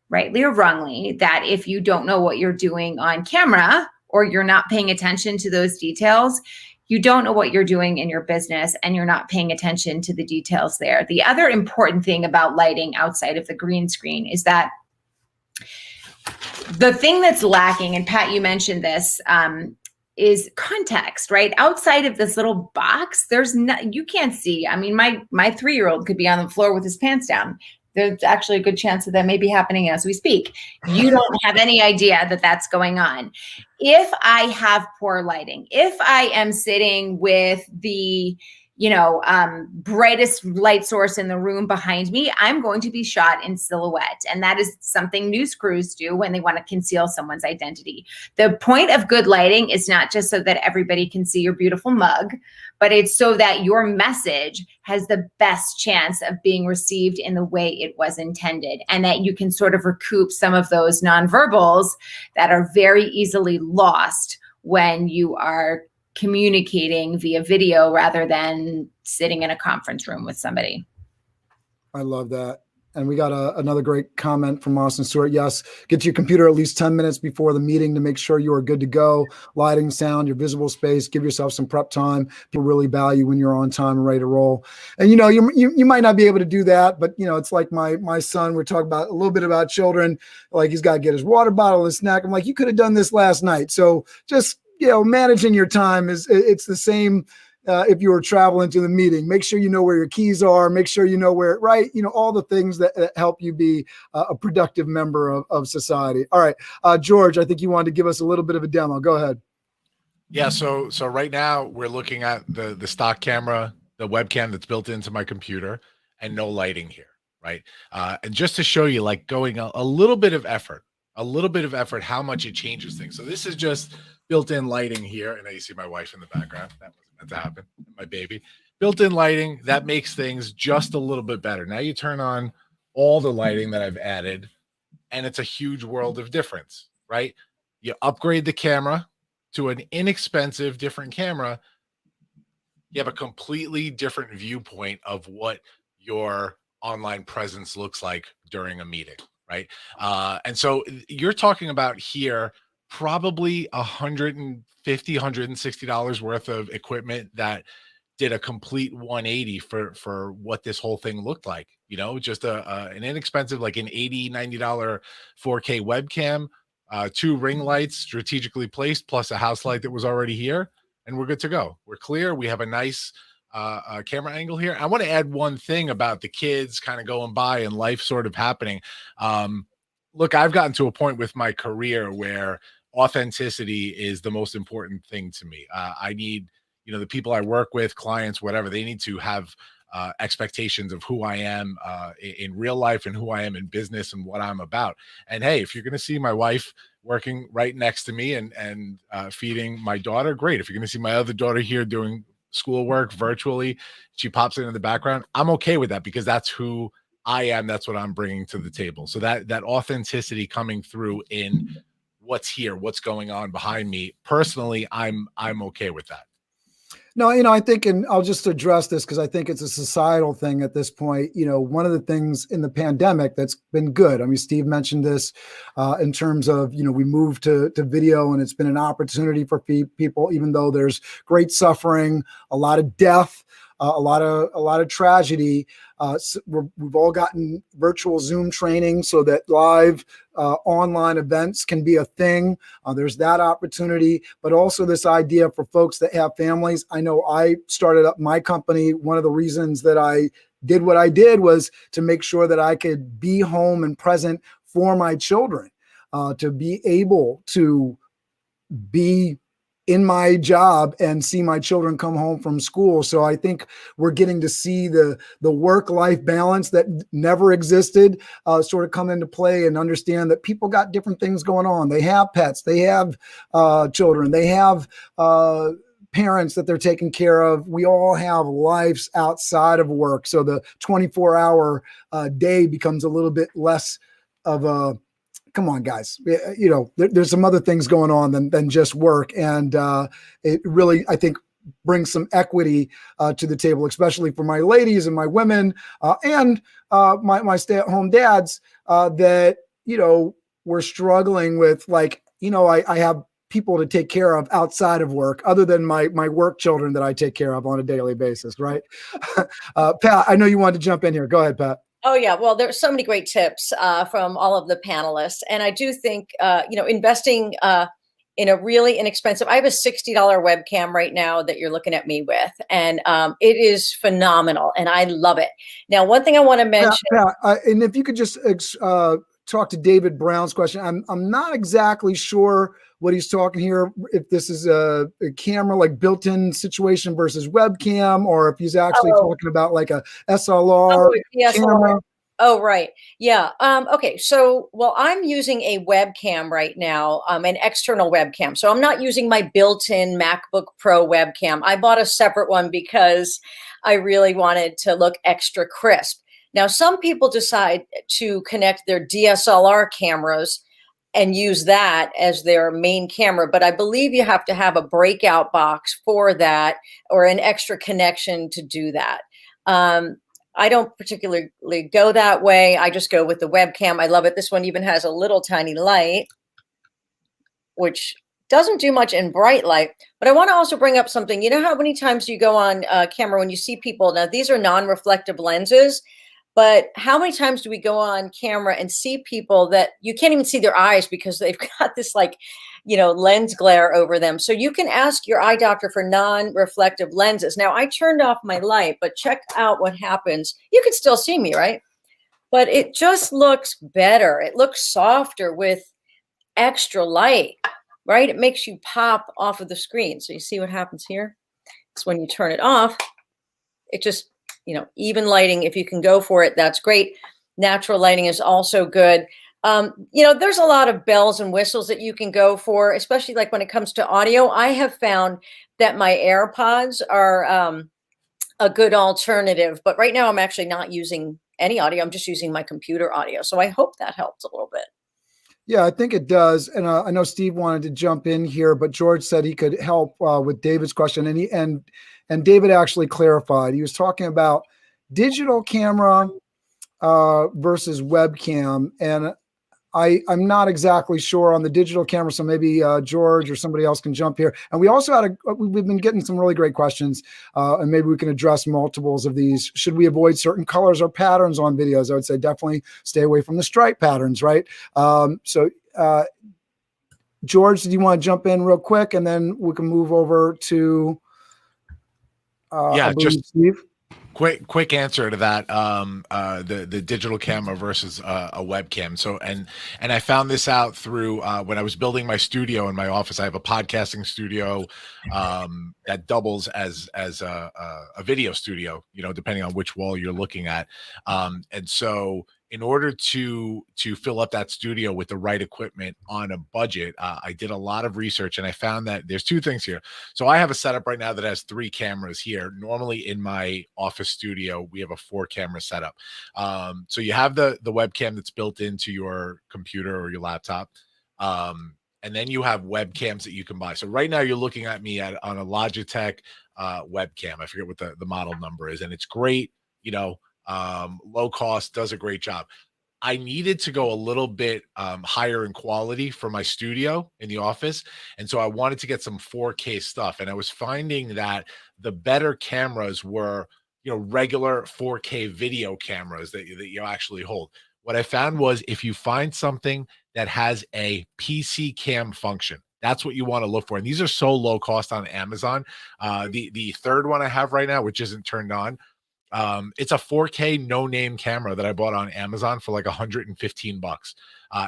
S7: rightly or wrongly, that if you don't know what you're doing on camera or you're not paying attention to those details, you don't know what you're doing in your business and you're not paying attention to the details there. The other important thing about lighting outside of the green screen is that the thing that's lacking, and Pat, you mentioned this, is context, right? Outside of this little box, there's no, you can't see. I mean, my 3-year-old could be on the floor with his pants down. There's actually a good chance that may be happening as we speak. You don't have any idea that that's going on. If I have poor lighting, if I am sitting with the brightest light source in the room behind me, I'm going to be shot in silhouette. And that is something news crews do when they want to conceal someone's identity. The point of good lighting is not just so that everybody can see your beautiful mug, but it's so that your message has the best chance of being received in the way it was intended, and that you can sort of recoup some of those nonverbals that are very easily lost when you are communicating via video rather than sitting in a conference room with somebody.
S2: I love that. And we got another great comment from Austin Stewart. Yes, get to your computer at least 10 minutes before the meeting to make sure you are good to go. Lighting, sound, your visible space, give yourself some prep time. People really value when you're on time and ready to roll. And, you might not be able to do that, but, it's like my son, we're talking about a little bit about children, like he's got to get his water bottle and snack. I'm like, you could have done this last night. So just, managing your time it's the same if you were traveling to the meeting. Make sure you know where your keys are, make sure you know where, right? All the things that help you be a productive member of society. All right. George, I think you wanted to give us a little bit of a demo. Go ahead.
S5: Yeah. So right now we're looking at the stock camera, the webcam that's built into my computer, and no lighting here. Right. And just to show you, like, going a little bit of effort, how much it changes things. So this is just built-in lighting here. And now you see my wife in the background. That wasn't meant to happen. My baby. Built-in lighting, that makes things just a little bit better. Now you turn on all the lighting that I've added, and it's a huge world of difference, right? You upgrade the camera to an inexpensive, different camera. You have a completely different viewpoint of what your online presence looks like during a meeting, right? And so you're talking about here probably $150, $160 worth of equipment that did a complete 180 for what this whole thing looked like. Just an inexpensive, like an $80, $90 4K webcam, 2 ring lights strategically placed, plus a house light that was already here, and we're good to go. We're clear. We have a nice camera angle here. I want to add one thing about the kids kind of going by and life sort of happening. Look, I've gotten to a point with my career where authenticity is the most important thing to me. I need, the people I work with, clients, whatever, they need to have expectations of who I am in real life and who I am in business and what I'm about. And hey, if you're going to see my wife working right next to me and feeding my daughter, great. If you're going to see my other daughter here doing schoolwork virtually, she pops in the background, I'm okay with that, because that's who I am. That's what I'm bringing to the table. So that authenticity coming through in what's here, what's going on behind me, personally, I'm okay with that.
S2: No, I think, and I'll just address this because I think it's a societal thing at this point. One of the things in the pandemic that's been good. I mean, Steve mentioned this in terms of, we moved to video, and it's been an opportunity for people, even though there's great suffering, a lot of death. a lot of tragedy. We've all gotten virtual Zoom training so that live online events can be a thing. There's that opportunity, but also this idea for folks that have families. I know I started up my company. One of the reasons that I did what I did was to make sure that I could be home and present for my children, to be able to be in my job and see my children come home from school. So I think we're getting to see the work-life balance that never existed sort of come into play, and understand that people got different things going on. They have pets, they have children, they have parents that they're taking care of. We all have lives outside of work. So the 24-hour day becomes a little bit less of a, come on, guys, you know, there's some other things going on than just work. And it really, I think, brings some equity to the table, especially for my ladies and my women and my stay-at-home dads that, you know, we're struggling with, like, you know, I have people to take care of outside of work other than my work children that I take care of on a daily basis. Right. Pat, I know you wanted to jump in here. Go ahead, Pat.
S6: Oh yeah, well, there's so many great tips from all of the panelists, and I do think you know, investing in a really inexpensive. I have a $60 webcam right now that you're looking at me with, and it is phenomenal, and I love it. Now, one thing I want to mention,
S2: Pat, and if you could just talk to David Brown's question, I'm not exactly sure what he's talking here, if this is a camera like built-in situation versus webcam, or if he's actually talking about like a SLR camera.
S6: Oh, right. Yeah. Okay. So, well, I'm using a webcam right now, an external webcam. So I'm not using my built-in MacBook Pro webcam. I bought a separate one because I really wanted to look extra crisp. Now, some people decide to connect their DSLR cameras and use that as their main camera. But I believe you have to have a breakout box for that, or an extra connection to do that. I don't particularly go that way. I just go with the webcam. I love it. This one even has a little tiny light, which doesn't do much in bright light. But I want to also bring up something. You know how many times you go on camera when you see people, now these are non-reflective lenses, but how many times do we go on camera and see people that you can't even see their eyes because they've got this, like, you know, lens glare over them. So you can ask your eye doctor for non-reflective lenses. Now, I turned off my light, but check out what happens. You can still see me, right? But it just looks better. It looks softer with extra light, right? It makes you pop off of the screen. So you see what happens here? It's when you turn it off, it just, you know, even lighting, if you can go for it, that's great. Natural lighting is also good. You know, there's a lot of bells and whistles that you can go for, especially like when it comes to audio. I have found that my AirPods are a good alternative, but right now I'm actually not using any audio. I'm just using my computer audio. So I hope that helps a little bit.
S2: Yeah, I think it does. And I know Steve wanted to jump in here, but George said he could help with David's question. And David actually clarified. He was talking about digital camera versus webcam. And I'm not exactly sure on the digital camera, so maybe George or somebody else can jump here. And we also we've been getting some really great questions, and maybe we can address multiples of these. Should we avoid certain colors or patterns on videos? I would say definitely stay away from the stripe patterns, right? George, do you want to jump in real quick, and then we can move over to
S5: just
S2: Steve?
S5: Quick answer to that. The digital camera versus a webcam. So and I found this out through when I was building my studio in my office. I have a podcasting studio that doubles as a video studio, you know, depending on which wall you're looking at. And so in order to fill up that studio with the right equipment on a budget, I did a lot of research, and I found that there's two things here. So I have a setup right now that has 3 cameras here. Normally in my office studio, we have a 4-camera setup. So you have the webcam that's built into your computer or your laptop. And then you have webcams that you can buy. So right now you're looking at me on a Logitech webcam. I forget what the model number is, and it's great, you know, low cost, does a great job. I needed to go a little bit higher in quality for my studio in the office. And so I wanted to get some 4K stuff. And I was finding that the better cameras were, regular 4K video cameras that you actually hold. What I found was if you find something that has a PC cam function, that's what you want to look for. And these are so low cost on Amazon. The third one I have right now, which isn't turned on, it's a 4K no name camera that I bought on Amazon for like 115 bucks.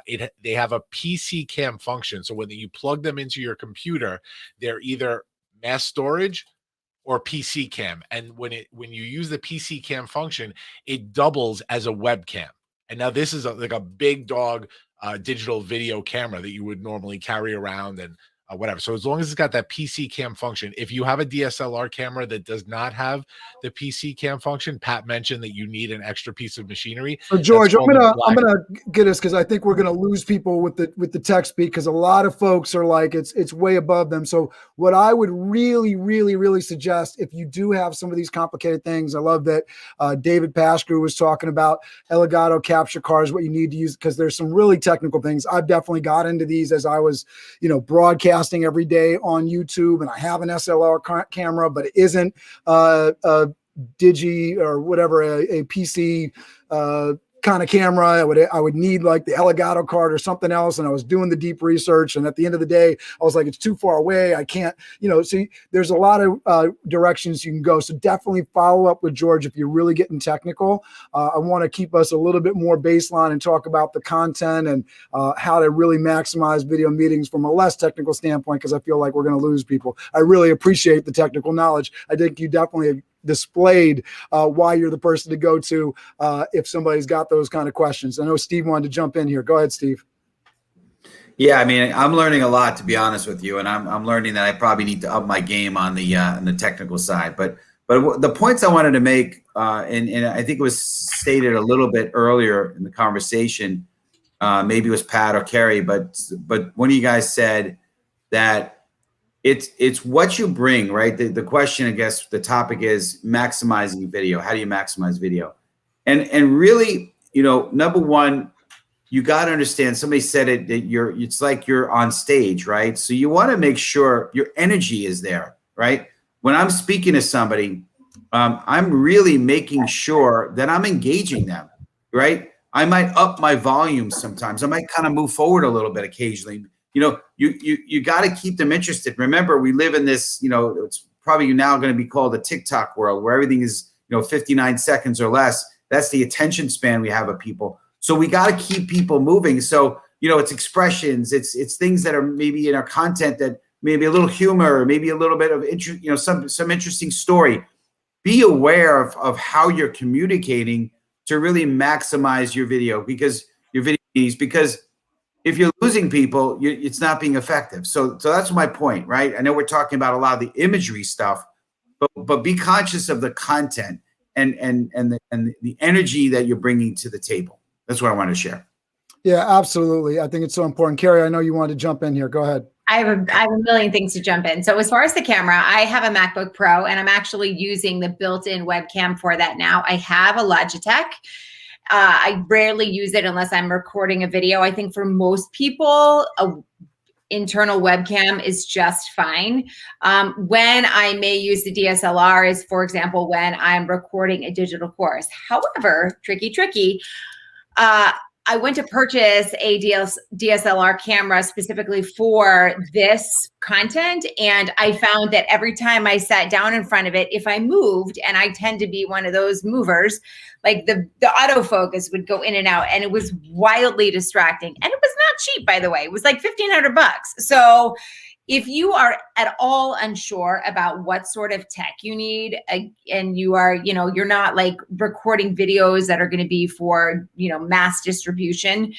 S5: They have a PC cam function. So when you plug them into your computer, they're either mass storage or PC cam. And when you use the PC cam function, it doubles as a webcam. And now this is like a big dog digital video camera that you would normally carry around and whatever. So as long as it's got that PC cam function, if you have a DSLR camera that does not have the PC cam function, Pat mentioned that you need an extra piece of machinery.
S2: So George, I'm gonna get us, because I think we're gonna lose people with the tech speak, because a lot of folks are like it's way above them. So what I would really suggest, if you do have some of these complicated things, I love that David Pascu was talking about Elgato capture cards, what you need to use, because there's some really technical things. I've definitely got into these as I was, broadcasting every day on YouTube, and I have an SLR camera, but it isn't a digi or whatever, a PC kind of camera. I would need like the Elgato card or something else. And I was doing the deep research. And at the end of the day, I was like, it's too far away. I can't, see, there's a lot of directions you can go. So definitely follow up with George if you're really getting technical. I want to keep us a little bit more baseline and talk about the content and how to really maximize video meetings from a less technical standpoint, because I feel like we're going to lose people. I really appreciate the technical knowledge. I think you definitely displayed why you're the person to go to if somebody's got those kind of questions. I know Steve wanted to jump in here. Go ahead, Steve.
S3: Yeah, I mean, I'm learning a lot, to be honest with you, and I'm learning that I probably need to up my game on the technical side. But the points I wanted to make, and I think it was stated a little bit earlier in the conversation, maybe it was Pat or Kerry, but one of you guys said that it's what you bring, right? The question, I guess, the topic is maximizing video. How do you maximize video? And really, number one, you got to understand, somebody said it, that it's like you're on stage, right? So you want to make sure your energy is there, right? When I'm speaking to somebody, I'm really making sure that I'm engaging them, right? I might up my volume sometimes. I might kind of move forward a little bit occasionally. You got to keep them interested. Remember, we live in this, it's probably now going to be called a TikTok world, where everything is, 59 seconds or less. That's the attention span we have of people. So we got to keep people moving. So, it's expressions, it's things that are maybe in our content, that maybe a little humor, or maybe a little bit of some interesting story. Be aware of how you're communicating to really maximize your video, because if you're losing people, it's not being effective. So that's my point, right? I know we're talking about a lot of the imagery stuff, but be conscious of the content and the energy that you're bringing to the table. That's what I want to share.
S2: Yeah, absolutely. I think it's so important. Kerry, I know you wanted to jump in here. Go ahead.
S7: I have a million things to jump in. So as far as the camera, I have a MacBook Pro, and I'm actually using the built-in webcam for that now. I have a Logitech. I rarely use it unless I'm recording a video. I think for most people, a internal webcam is just fine. When I may use the DSLR is, for example, when I'm recording a digital course. However, tricky, I went to purchase a DSLR camera specifically for this content, and I found that every time I sat down in front of it, if I moved, and I tend to be one of those movers, like the autofocus would go in and out, and it was wildly distracting. And it was not cheap, by the way. It was like $1,500 bucks. So if you are at all unsure about what sort of tech you need, and you are, you're not like recording videos that are going to be for, mass distribution,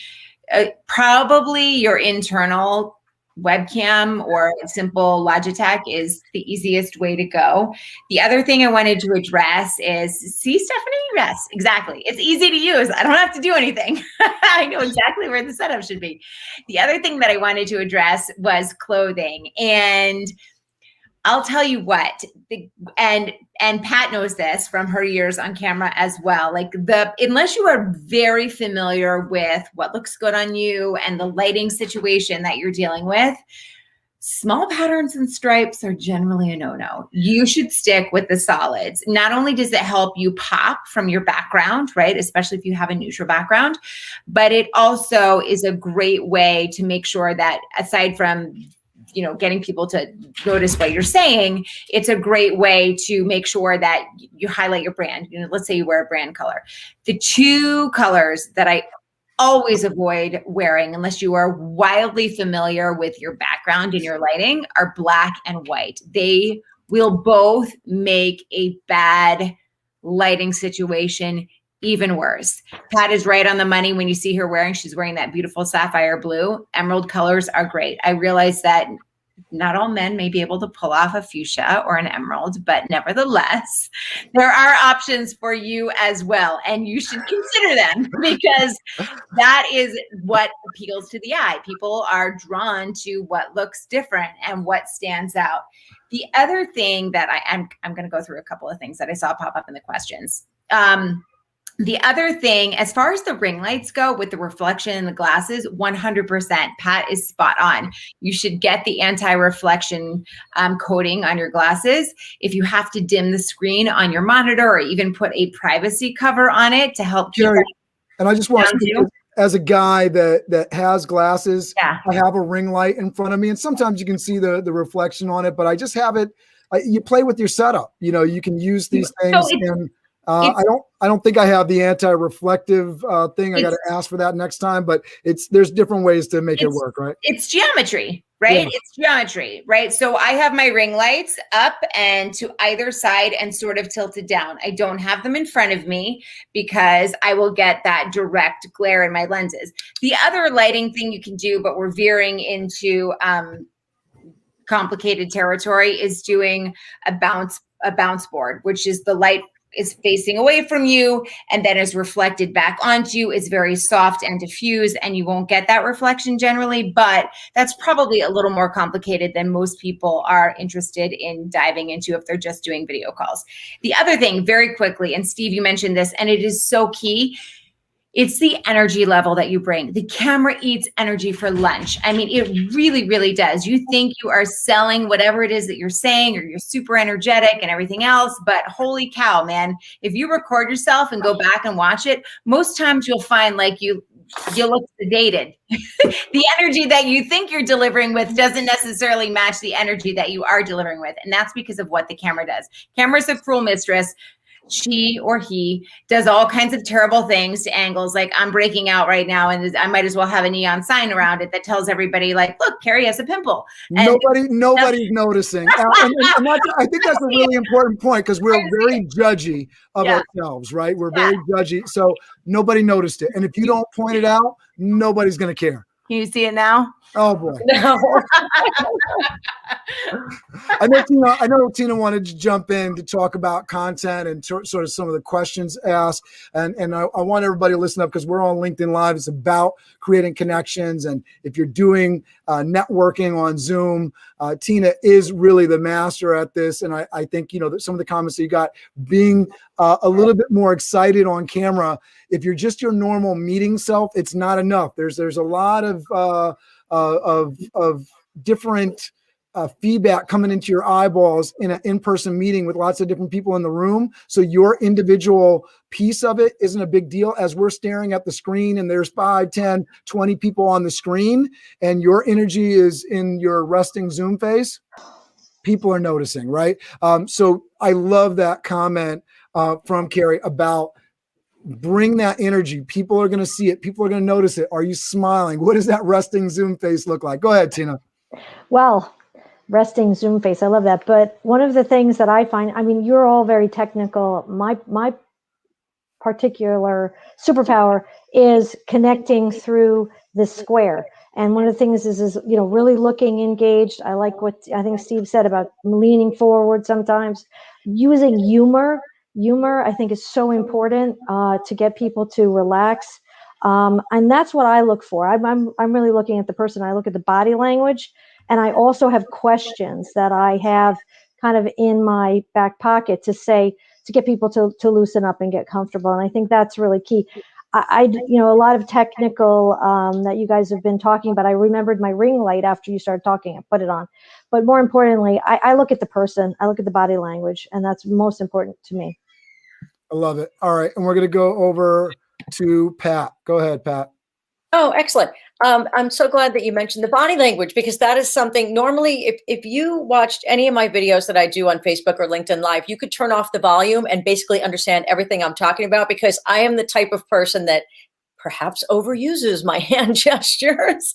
S7: probably your internal webcam or simple Logitech is the easiest way to go. The other thing I wanted to address is, see, Stephanie? Yes, exactly. It's easy to use. I don't have to do anything. I know exactly where the setup should be. The other thing that I wanted to address was clothing. And I'll tell you what, and Pat knows this from her years on camera as well. Like unless you are very familiar with what looks good on you and the lighting situation that you're dealing with, small patterns and stripes are generally a no-no. You should stick with the solids. Not only does it help you pop from your background, right? Especially if you have a neutral background, but it also is a great way to make sure that aside from getting people to notice what you're saying, it's a great way to make sure that you highlight your brand. Let's say you wear a brand color. The two colors that I always avoid wearing, unless you are wildly familiar with your background and your lighting, are black and white. They will both make a bad lighting situation even worse. Pat is right on the money when you see her she's wearing that beautiful sapphire blue. Emerald colors are great. I realize that not all men may be able to pull off a fuchsia or an emerald, but nevertheless, there are options for you as well. And you should consider them because that is what appeals to the eye. People are drawn to what looks different and what stands out. The other thing that I'm going to go through a couple of things that I saw pop up in the questions. The other thing, as far as the ring lights go with the reflection in the glasses, 100%, Pat is spot on. You should get the anti-reflection coating on your glasses. If you have to dim the screen on your monitor or even put a privacy cover on it to help keep
S2: Jerry, and I just want to, as a guy that has glasses, I have a ring light in front of me, and sometimes you can see the reflection on it, but I just have it. You play with your setup. You can use these things and I don't think I have the anti-reflective thing. I got to ask for that next time, but there's different ways to make it work, right?
S7: It's geometry, right? Yeah. It's geometry, right? So I have my ring lights up and to either side and sort of tilted down. I don't have them in front of me because I will get that direct glare in my lenses. The other lighting thing you can do, but we're veering into complicated territory, is doing a bounce board, which is the light is facing away from you and then is reflected back onto you. It's very soft and diffuse and you won't get that reflection generally, but that's probably a little more complicated than most people are interested in diving into if they're just doing video calls. The other thing, very quickly, and Steve, you mentioned this, and it is so key, it's the energy level that you bring. The camera eats energy for lunch. I mean, it really, really does. You think you are selling whatever it is that you're saying, or you're super energetic and everything else, but holy cow, man, if you record yourself and go back and watch it, most times you'll find like you look sedated. The energy that you think you're delivering with doesn't necessarily match the energy that you are delivering with. And that's because of what the camera does. Camera's a cruel mistress. She or he does all kinds of terrible things to angles. Like I'm breaking out right now and I might as well have a neon sign around it that tells everybody like, look, Carrie has a pimple. And
S2: nobody's noticing. And I think that's a really important point because we're very judgy of ourselves, right? We're very judgy. So nobody noticed it. And if you don't point it out, nobody's going to care.
S7: Can you see it now?
S2: Oh boy.
S6: No.
S2: I know Tina wanted to jump in to talk about content and sort of some of the questions asked. And I want everybody to listen up because we're on LinkedIn Live. It's about creating connections. And if you're doing networking on Zoom, Tina is really the master at this. And I think, some of the comments that you got, being a little bit more excited on camera. If you're just your normal meeting self, it's not enough. There's a lot of different feedback coming into your eyeballs in an in-person meeting with lots of different people in the room. So your individual piece of it isn't a big deal as we're staring at the screen and there's 5, 10, 20 people on the screen and your energy is in your resting Zoom face. People are noticing, right? So I love that comment from Carrie about bring that energy. People are going to see it. People are going to notice it. Are you smiling? What does that resting Zoom face look like? Go ahead, Tina.
S1: Well, resting Zoom face. I love that. But one of the things that I find, I mean, you're all very technical. My particular superpower is connecting through the square. And one of the things is really looking engaged. I like what I think Steve said about leaning forward sometimes. Using humor, I think, is so important to get people to relax. And that's what I look for. I'm really looking at the person. I look at the body language. And I also have questions that I have kind of in my back pocket to say, to get people to loosen up and get comfortable. And I think that's really key. You know, a lot of technical that you guys have been talking about. I remembered my ring light after you started talking. I put it on. But more importantly, I look at the person. I look at the body language, and that's most important to me.
S2: I love it. All right, and we're going to go over to Pat. Go ahead, Pat.
S6: Oh, excellent. I'm so glad that you mentioned the body language, because that is something normally, if you watched any of my videos that I do on Facebook or LinkedIn Live, you could turn off the volume and basically understand everything I'm talking about, because I am the type of person that perhaps overuses my hand gestures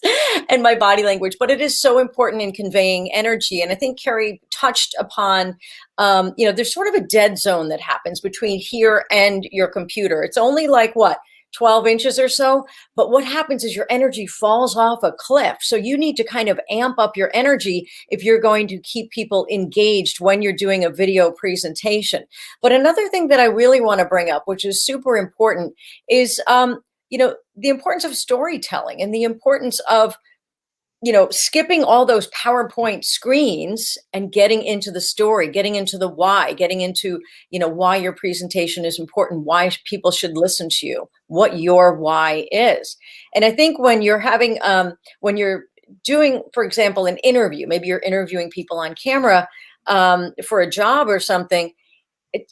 S6: and my body language, but it is so important in conveying energy. And I think Carrie touched upon, you know, there's sort of a dead zone that happens between here and your computer. It's only like what? 12 inches or so. But what happens is your energy falls off a cliff. So you need to kind of amp up your energy if you're going to keep people engaged when you're doing a video presentation. But another thing that I really want to bring up, which is super important, is, you know, the importance of storytelling and the importance of, you know, skipping all those PowerPoint screens and getting into the story, getting into the why, getting into, you know, why your presentation is important, why people should listen to you, what your why is. And I think when you're having, when you're doing, for example, an interview, maybe you're interviewing people on camera for a job or something,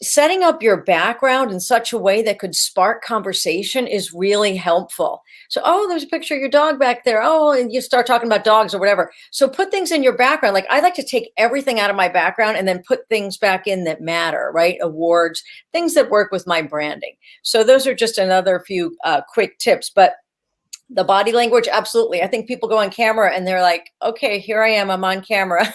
S6: setting up your background in such a way that could spark conversation is really helpful. So, oh, there's a picture of your dog back there. Oh, and you start talking about dogs or whatever. So put things in your background. Like, I like to take everything out of my background and then put things back in that matter, right? Awards, things that work with my branding. So those are just another few quick tips. But the body language, absolutely. I think people go on camera and they're like, okay, here I am, I'm on camera.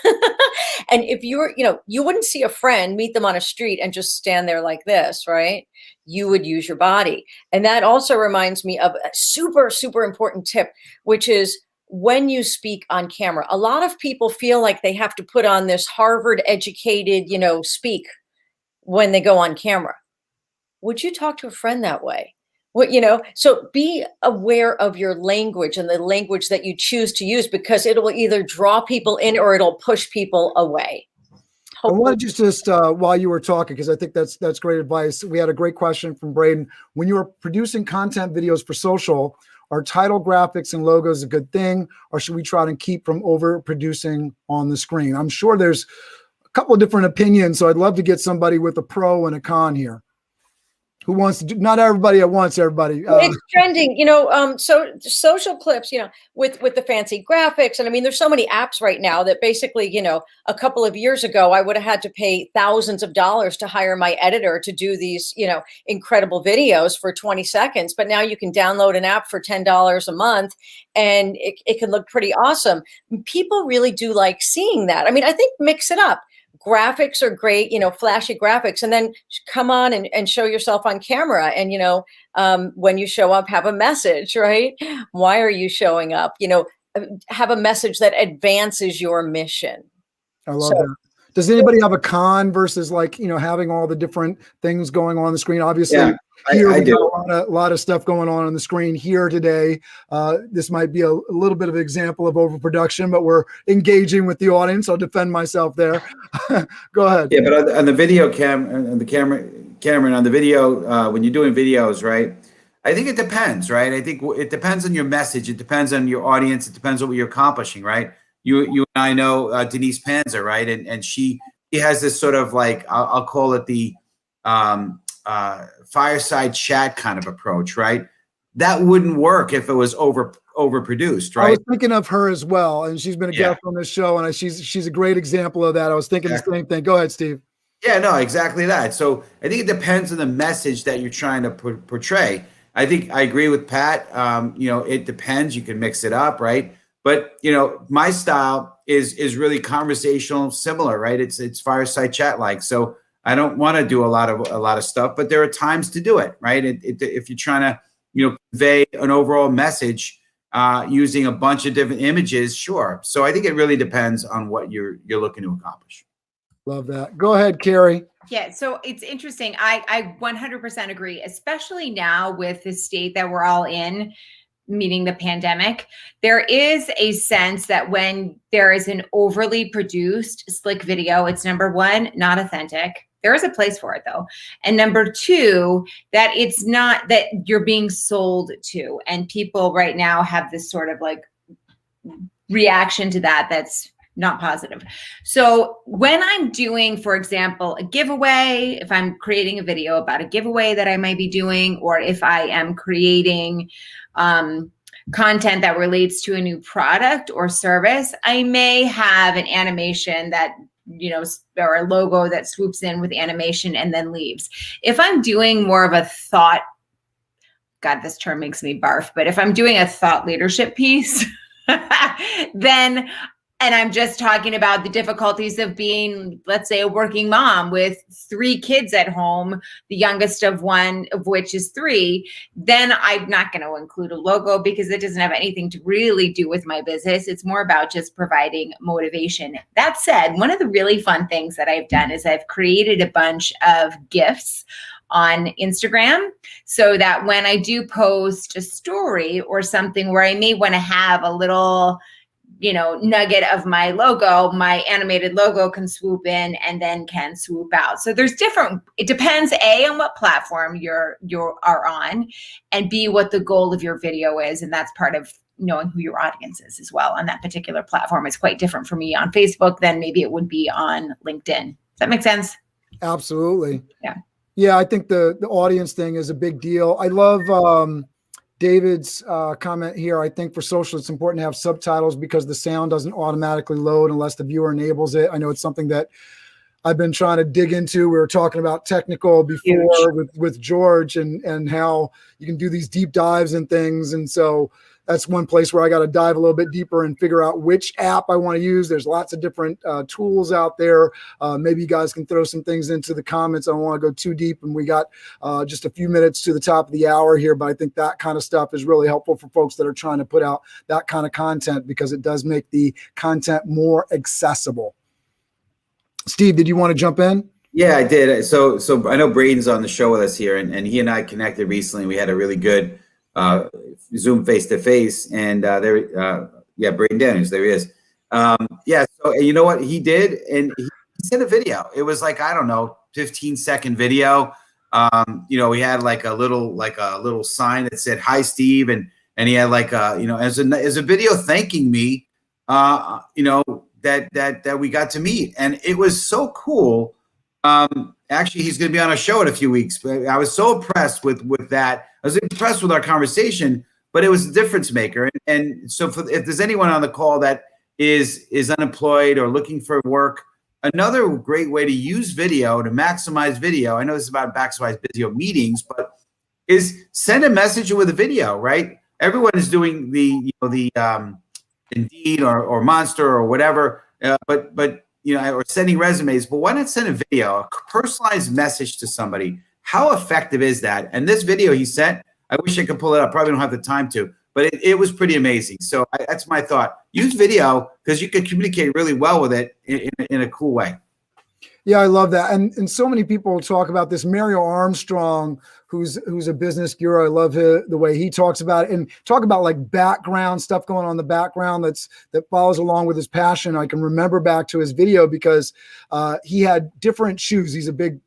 S6: And if you were, you know, you wouldn't see a friend, meet them on a street and just stand there like this, right? You would use your body. And that also reminds me of a super, super important tip, which is when you speak on camera. A lot of people feel like they have to put on this Harvard educated, you know, speak when they go on camera. Would you talk to a friend that way? What, you know, so be aware of your language and the language that you choose to use, because it will either draw people in or it'll push people away.
S2: I wanted just while you were talking, because I think that's great advice. We had a great question from Braden. When you are producing content videos for social, are title graphics and logos a good thing, or should we try to keep from overproducing on the screen? I'm sure there's a couple of different opinions, so I'd love to get somebody with a pro and a con here. Who wants to do, not everybody at once, everybody.
S6: It's trending, you know, so social clips, you know, with the fancy graphics. And I mean, there's so many apps right now that basically, you know, a couple of years ago, I would have had to pay thousands of dollars to hire my editor to do these, you know, incredible videos for 20 seconds. But now you can download an app for $10 a month and it can look pretty awesome. People really do like seeing that. I mean, I think mix it up. Graphics are great, you know, flashy graphics, and then come on and show yourself on camera. And, you know, when you show up, have a message, right? Why are you showing up? You know, have a message that advances your mission.
S2: I love that. Does anybody have a con versus, like, you know, having all the different things going on the screen? Obviously,
S3: Yeah,
S2: here
S3: I
S2: we
S3: do.
S2: got a lot of stuff going on the screen here today. This might be a little bit of an example of overproduction, but we're engaging with the audience. I'll defend myself there. Go ahead.
S3: Yeah, but on the video Cameron, on the video, when you're doing videos, right? I think it depends, right? I think it depends on your message. It depends on your audience. It depends on what you're accomplishing, right? You and I know Denise Panzer, right? And she has this sort of, like, I'll call it the fireside chat kind of approach, right? That wouldn't work if it was overproduced, right?
S2: I was thinking of her as well, and she's been a guest on this show, and she's a great example of that. I was thinking the same thing. Go ahead, Steve.
S3: Yeah, no, exactly that. So I think it depends on the message that you're trying to portray. I think I agree with Pat. You know, it depends. You can mix it up, right? But, you know, my style is really conversational, similar, right? It's fireside chat like. So I don't want to do a lot of stuff, but there are times to do it, right? If you're trying to, you know, convey an overall message using a bunch of different images, sure. So I think it really depends on what you're looking to accomplish.
S2: Love that. Go ahead, Carrie.
S7: Yeah, so it's interesting. I 100% agree, especially now with the state that we're all in. meaning the pandemic, there is a sense that when there is an overly produced slick video, it's number one, not authentic. There is a place for it though. And number two, that it's not that you're being sold to. And people right now have this sort of like reaction to that that's not positive. So when I'm doing, for example, a giveaway, if I'm creating a video about a giveaway that I might be doing, or if I am creating content that relates to a new product or service, I may have an animation that, you know, or a logo that swoops in with animation and then leaves. If I'm doing more of a thought, God, this term makes me barf, but if I'm doing a thought leadership piece, then, and I'm just talking about the difficulties of being, let's say, a working mom with 3 kids at home, the youngest of which is 3, then I'm not going to include a logo because it doesn't have anything to really do with my business. It's more about just providing motivation. That said, one of the really fun things that I've done is I've created a bunch of GIFs on Instagram so that when I do post a story or something where I may want to have a little, you know, nugget of my logo, my animated logo can swoop in and then can swoop out. So there's different, it depends A, on what platform you are on, and B, what the goal of your video is. And that's part of knowing who your audience is as well on that particular platform. It's quite different for me on Facebook than maybe it would be on LinkedIn. Does that make sense?
S2: Absolutely.
S7: Yeah.
S2: Yeah, I think the audience thing is a big deal. I love David's comment here. I think for social, it's important to have subtitles because the sound doesn't automatically load unless the viewer enables it. I know it's something that I've been trying to dig into. We were talking about technical before with George and how you can do these deep dives and things. And so that's one place where I got to dive a little bit deeper and figure out which app I want to use. There's lots of different tools out there. Maybe you guys can throw some things into the comments. I don't want to go too deep, and we got just a few minutes to the top of the hour here, but I think that kind of stuff is really helpful for folks that are trying to put out that kind of content because it does make the content more accessible. Steve, did you want to jump in?
S3: Yeah, I did. So I know Braden's on the show with us here, and he and I connected recently. We had a really good Zoom face-to-face, and Braden Daniels, there he is. So you know what he did? And he sent a video. It was like, I don't know, 15-second video. You know, he had like a little sign that said, "Hi, Steve," and he had like as a video thanking me, you know, that we got to meet, and it was so cool. Actually, he's going to be on a show in a few weeks. But I was so impressed with that. I was impressed with our conversation, but it was a difference maker. And so if there's anyone on the call that is unemployed or looking for work, another great way to use video to maximize video, I know this is about maximize video meetings, but is send a message with a video, right? Everyone is doing the Indeed or Monster or whatever, but you know, or sending resumes, but why not send a video, a personalized message to somebody? How effective is that? And this video he sent, I wish I could pull it up. Probably don't have the time to, but it was pretty amazing. So that's my thought. Use video because you can communicate really well with it in a cool way.
S2: Yeah, I love that. And so many people talk about this. Mario Armstrong, who's a business guru. I love the way he talks about it and talk about like background stuff going on in the background that follows along with his passion. I can remember back to his video because he had different shoes. He's a big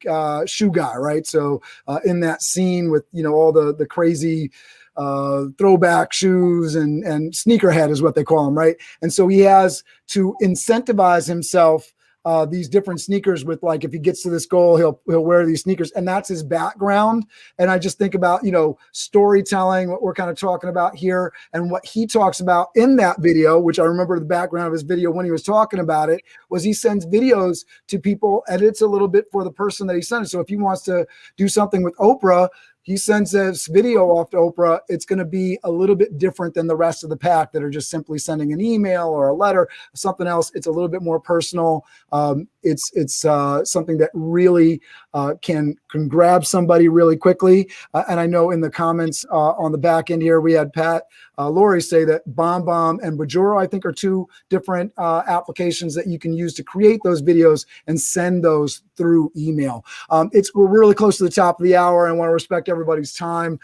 S2: shoe guy, right? So in that scene with, you know, all the crazy throwback shoes and sneakerhead is what they call him, right? And so he has to incentivize himself these different sneakers with, like, if he gets to this goal, he'll wear these sneakers, and that's his background. And I just think about, you know, storytelling, what we're kind of talking about here, and what he talks about in that video, which I remember the background of his video when he was talking about it, was he sends videos to people, edits a little bit for the person that he sends. So if he wants to do something with Oprah, he sends this video off to Oprah. It's going to be a little bit different than the rest of the pack that are just simply sending an email or a letter or something else. It's a little bit more personal. It's something that really can grab somebody really quickly. And I know in the comments on the back end here, we had Pat Lori say that BombBomb and Bajoro, I think, are two different applications that you can use to create those videos and send those through email. We're really close to the top of the hour. And I want to respect everybody's time.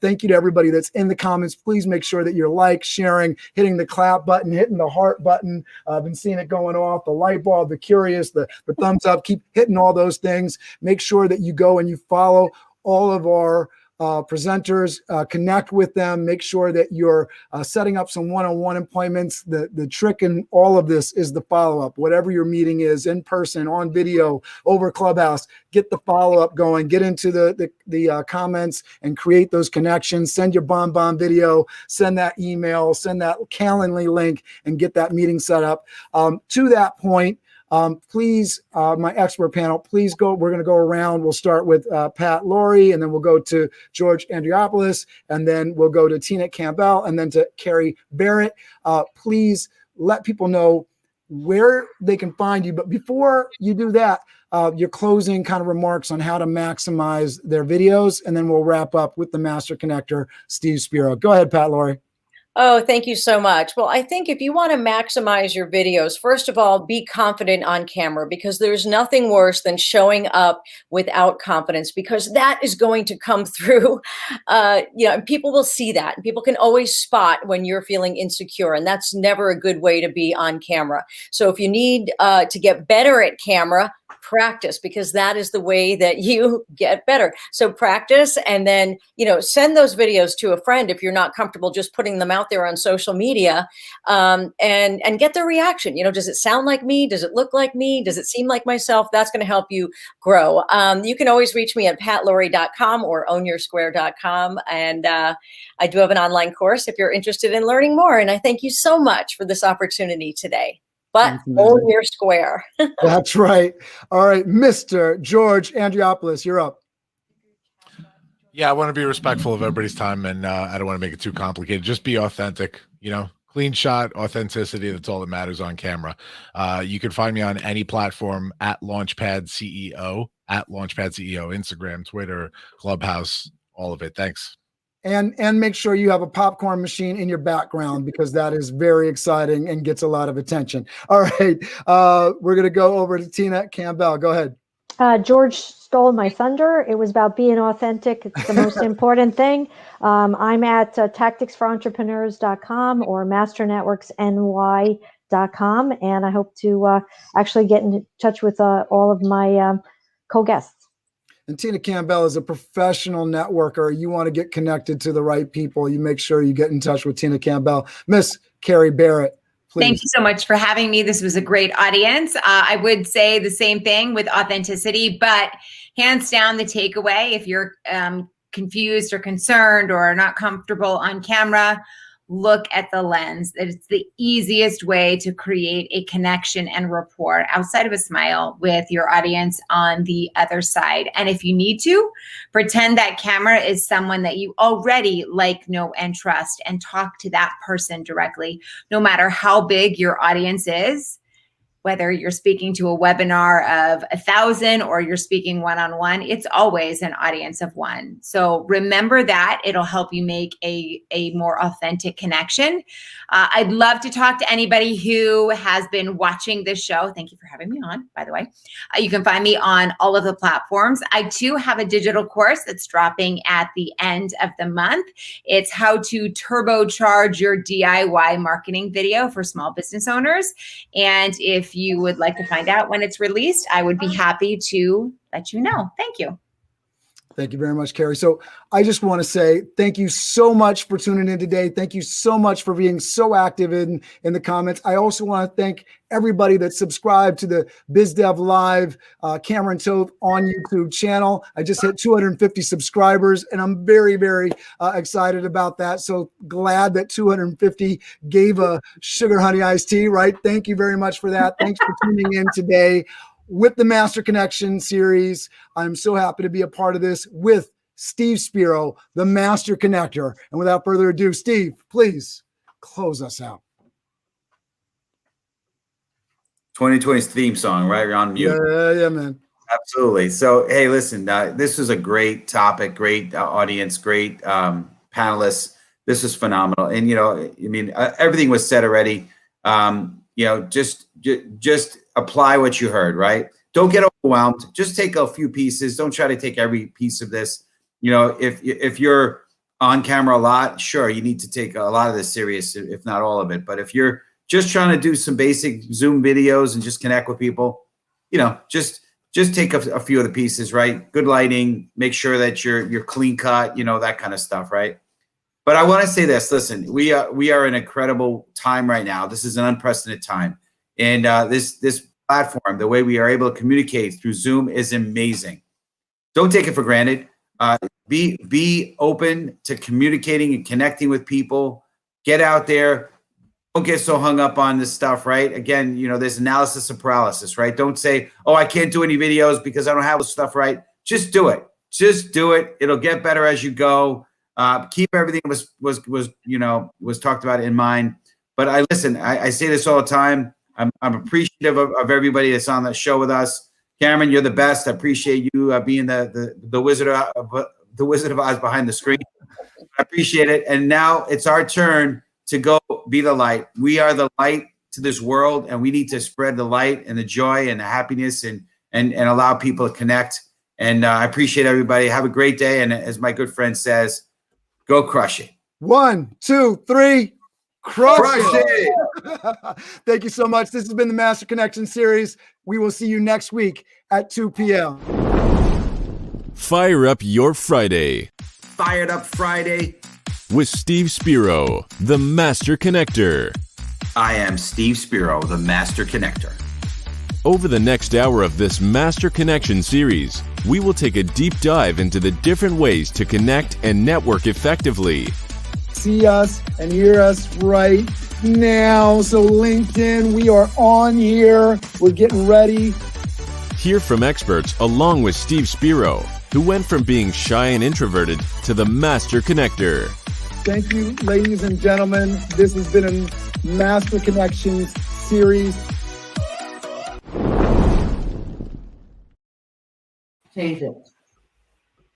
S2: Thank you to everybody that's in the comments. Please make sure that you're sharing, hitting the clap button, hitting the heart button. I've been seeing it going off, the light bulb, the curious, the thumbs up. Keep hitting all those things. Make sure that you go and you follow all of our presenters, connect with them, make sure that you're setting up some one-on-one appointments. The trick in all of this is the follow-up. Whatever your meeting is, in person, on video, over Clubhouse, get the follow-up going, get into the comments and create those connections. Send your BombBomb video, send that email, send that Calendly link, and get that meeting set up. To that point, please, my expert panel, please go. We're going to go around. We'll start with Pat Lori, and then we'll go to George Andriopoulos, and then we'll go to Tina Campbell, and then to Carrie Barrett. Please let people know where they can find you. But before you do that, your closing kind of remarks on how to maximize their videos, and then we'll wrap up with the Master Connector, Steve Spiro. Go ahead, Pat Lori.
S6: Oh, thank you so much. Well, I think if you want to maximize your videos, first of all, be confident on camera, because there's nothing worse than showing up without confidence, because that is going to come through. And people will see that. And people can always spot when you're feeling insecure, and that's never a good way to be on camera. So if you need to get better at camera, practice, because that is the way that you get better. So practice, and then, send those videos to a friend if you're not comfortable just putting them out there on social media, and get their reaction. Does it sound like me? Does it look like me? Does it seem like myself? That's going to help you grow. You can always reach me at patlori.com or ownyoursquare.com. And I do have an online course if you're interested in learning more. And I thank you so much for this opportunity today. But own your square.
S2: That's right. All right, Mr. George Andriopoulos, you're up.
S5: Yeah, I want to be respectful of everybody's time, and I don't want to make it too complicated. Just be authentic, clean shot, authenticity. That's all that matters on camera. You can find me on any platform at Launchpad CEO, Instagram, Twitter, Clubhouse, all of it. Thanks.
S2: And make sure you have a popcorn machine in your background, because that is very exciting and gets a lot of attention. All right. We're going to go over to Tina Campbell. Go ahead.
S1: George stole my thunder. It was about being authentic. It's the most important thing. I'm at tacticsforentrepreneurs.com or masternetworksny.com. And I hope to actually get in touch with all of my co-guests.
S2: And Tina Campbell is a professional networker. You want to get connected to the right people. You make sure you get in touch with Tina Campbell. Miss Carrie Barrett, please.
S7: Thank you so much for having me. This was a great audience. I would say the same thing with authenticity, but hands down, the takeaway, if you're confused or concerned or not comfortable on camera, look at the lens. It's the easiest way to create a connection and rapport outside of a smile with your audience on the other side. And if you need to, pretend that camera is someone that you already like, know, and trust, and talk to that person directly, no matter how big your audience is. Whether you're speaking to a webinar of 1,000 or you're speaking one-on-one, it's always an audience of one. So remember that. It'll help you make a more authentic connection. I'd love to talk to anybody who has been watching this show. Thank you for having me on, by the way. You can find me on all of the platforms. I too have a digital course that's dropping at the end of the month. It's how to turbocharge your DIY marketing video for small business owners. And if you would like to find out when it's released, I would be happy to let you know. Thank you.
S2: Thank you very much, Carrie. So I just want to say thank you so much for tuning in today. Thank you so much for being so active in the comments. I also want to thank everybody that subscribed to the BizDev Live Cameron Toth on YouTube channel. I just hit 250 subscribers, and I'm very, very excited about that. So glad that 250 gave a sugar honey iced tea, right? Thank you very much for that. Thanks for tuning in today with the Master Connection series. I'm so happy to be a part of this with Steve Spiro, the Master Connector. And without further ado, Steve, please close us out.
S3: 2020's theme song, right? You're on mute.
S2: Yeah, man.
S3: Absolutely. So, hey, listen, this was a great topic, great audience, great panelists. This was phenomenal. And, I mean, everything was said already. Just apply what you heard, right? Don't get overwhelmed. Just take a few pieces. Don't try to take every piece of this. If you're on camera a lot, sure, you need to take a lot of this serious, if not all of it. But if you're just trying to do some basic Zoom videos and just connect with people, just take a few of the pieces, right? Good lighting, make sure that you're clean cut, that kind of stuff, right? But I want to say this, listen, we are in an incredible time right now. This is an unprecedented time. And this platform, the way we are able to communicate through Zoom is amazing. Don't take it for granted. Be open to communicating and connecting with people. Get out there. Don't get so hung up on this stuff, right? Again, there's analysis of paralysis, right? Don't say, oh, I can't do any videos because I don't have this stuff right. Just do it. Just do it. It'll get better as you go. Keep everything was talked about in mind. But I say this all the time. I'm appreciative of everybody that's on the show with us. Cameron, you're the best. I appreciate you being the Wizard of Oz behind the screen. I appreciate it. And now it's our turn to go be the light. We are the light to this world, and we need to spread the light and the joy and the happiness and allow people to connect. And I appreciate everybody. Have a great day. And as my good friend says, go crush it.
S2: 1, 2, 3. Crush
S3: it.
S2: Thank you so much. This has been the Master Connection series. We will see you next week at 2 p.m.
S4: Fire up your Friday
S3: Fired Up Friday
S4: with Steve Spiro, the Master Connector.
S3: I am Steve Spiro, the Master Connector.
S4: Over the next hour of this Master Connection series, we will take a deep dive into the different ways to connect and network effectively.
S2: See us and hear us right now. So LinkedIn, we are on here. We're getting ready.
S4: Hear from experts along with Steve Spiro, who went from being shy and introverted to the Master Connector.
S2: Thank you, ladies and gentlemen. This has been a Master Connections series.
S8: Change it.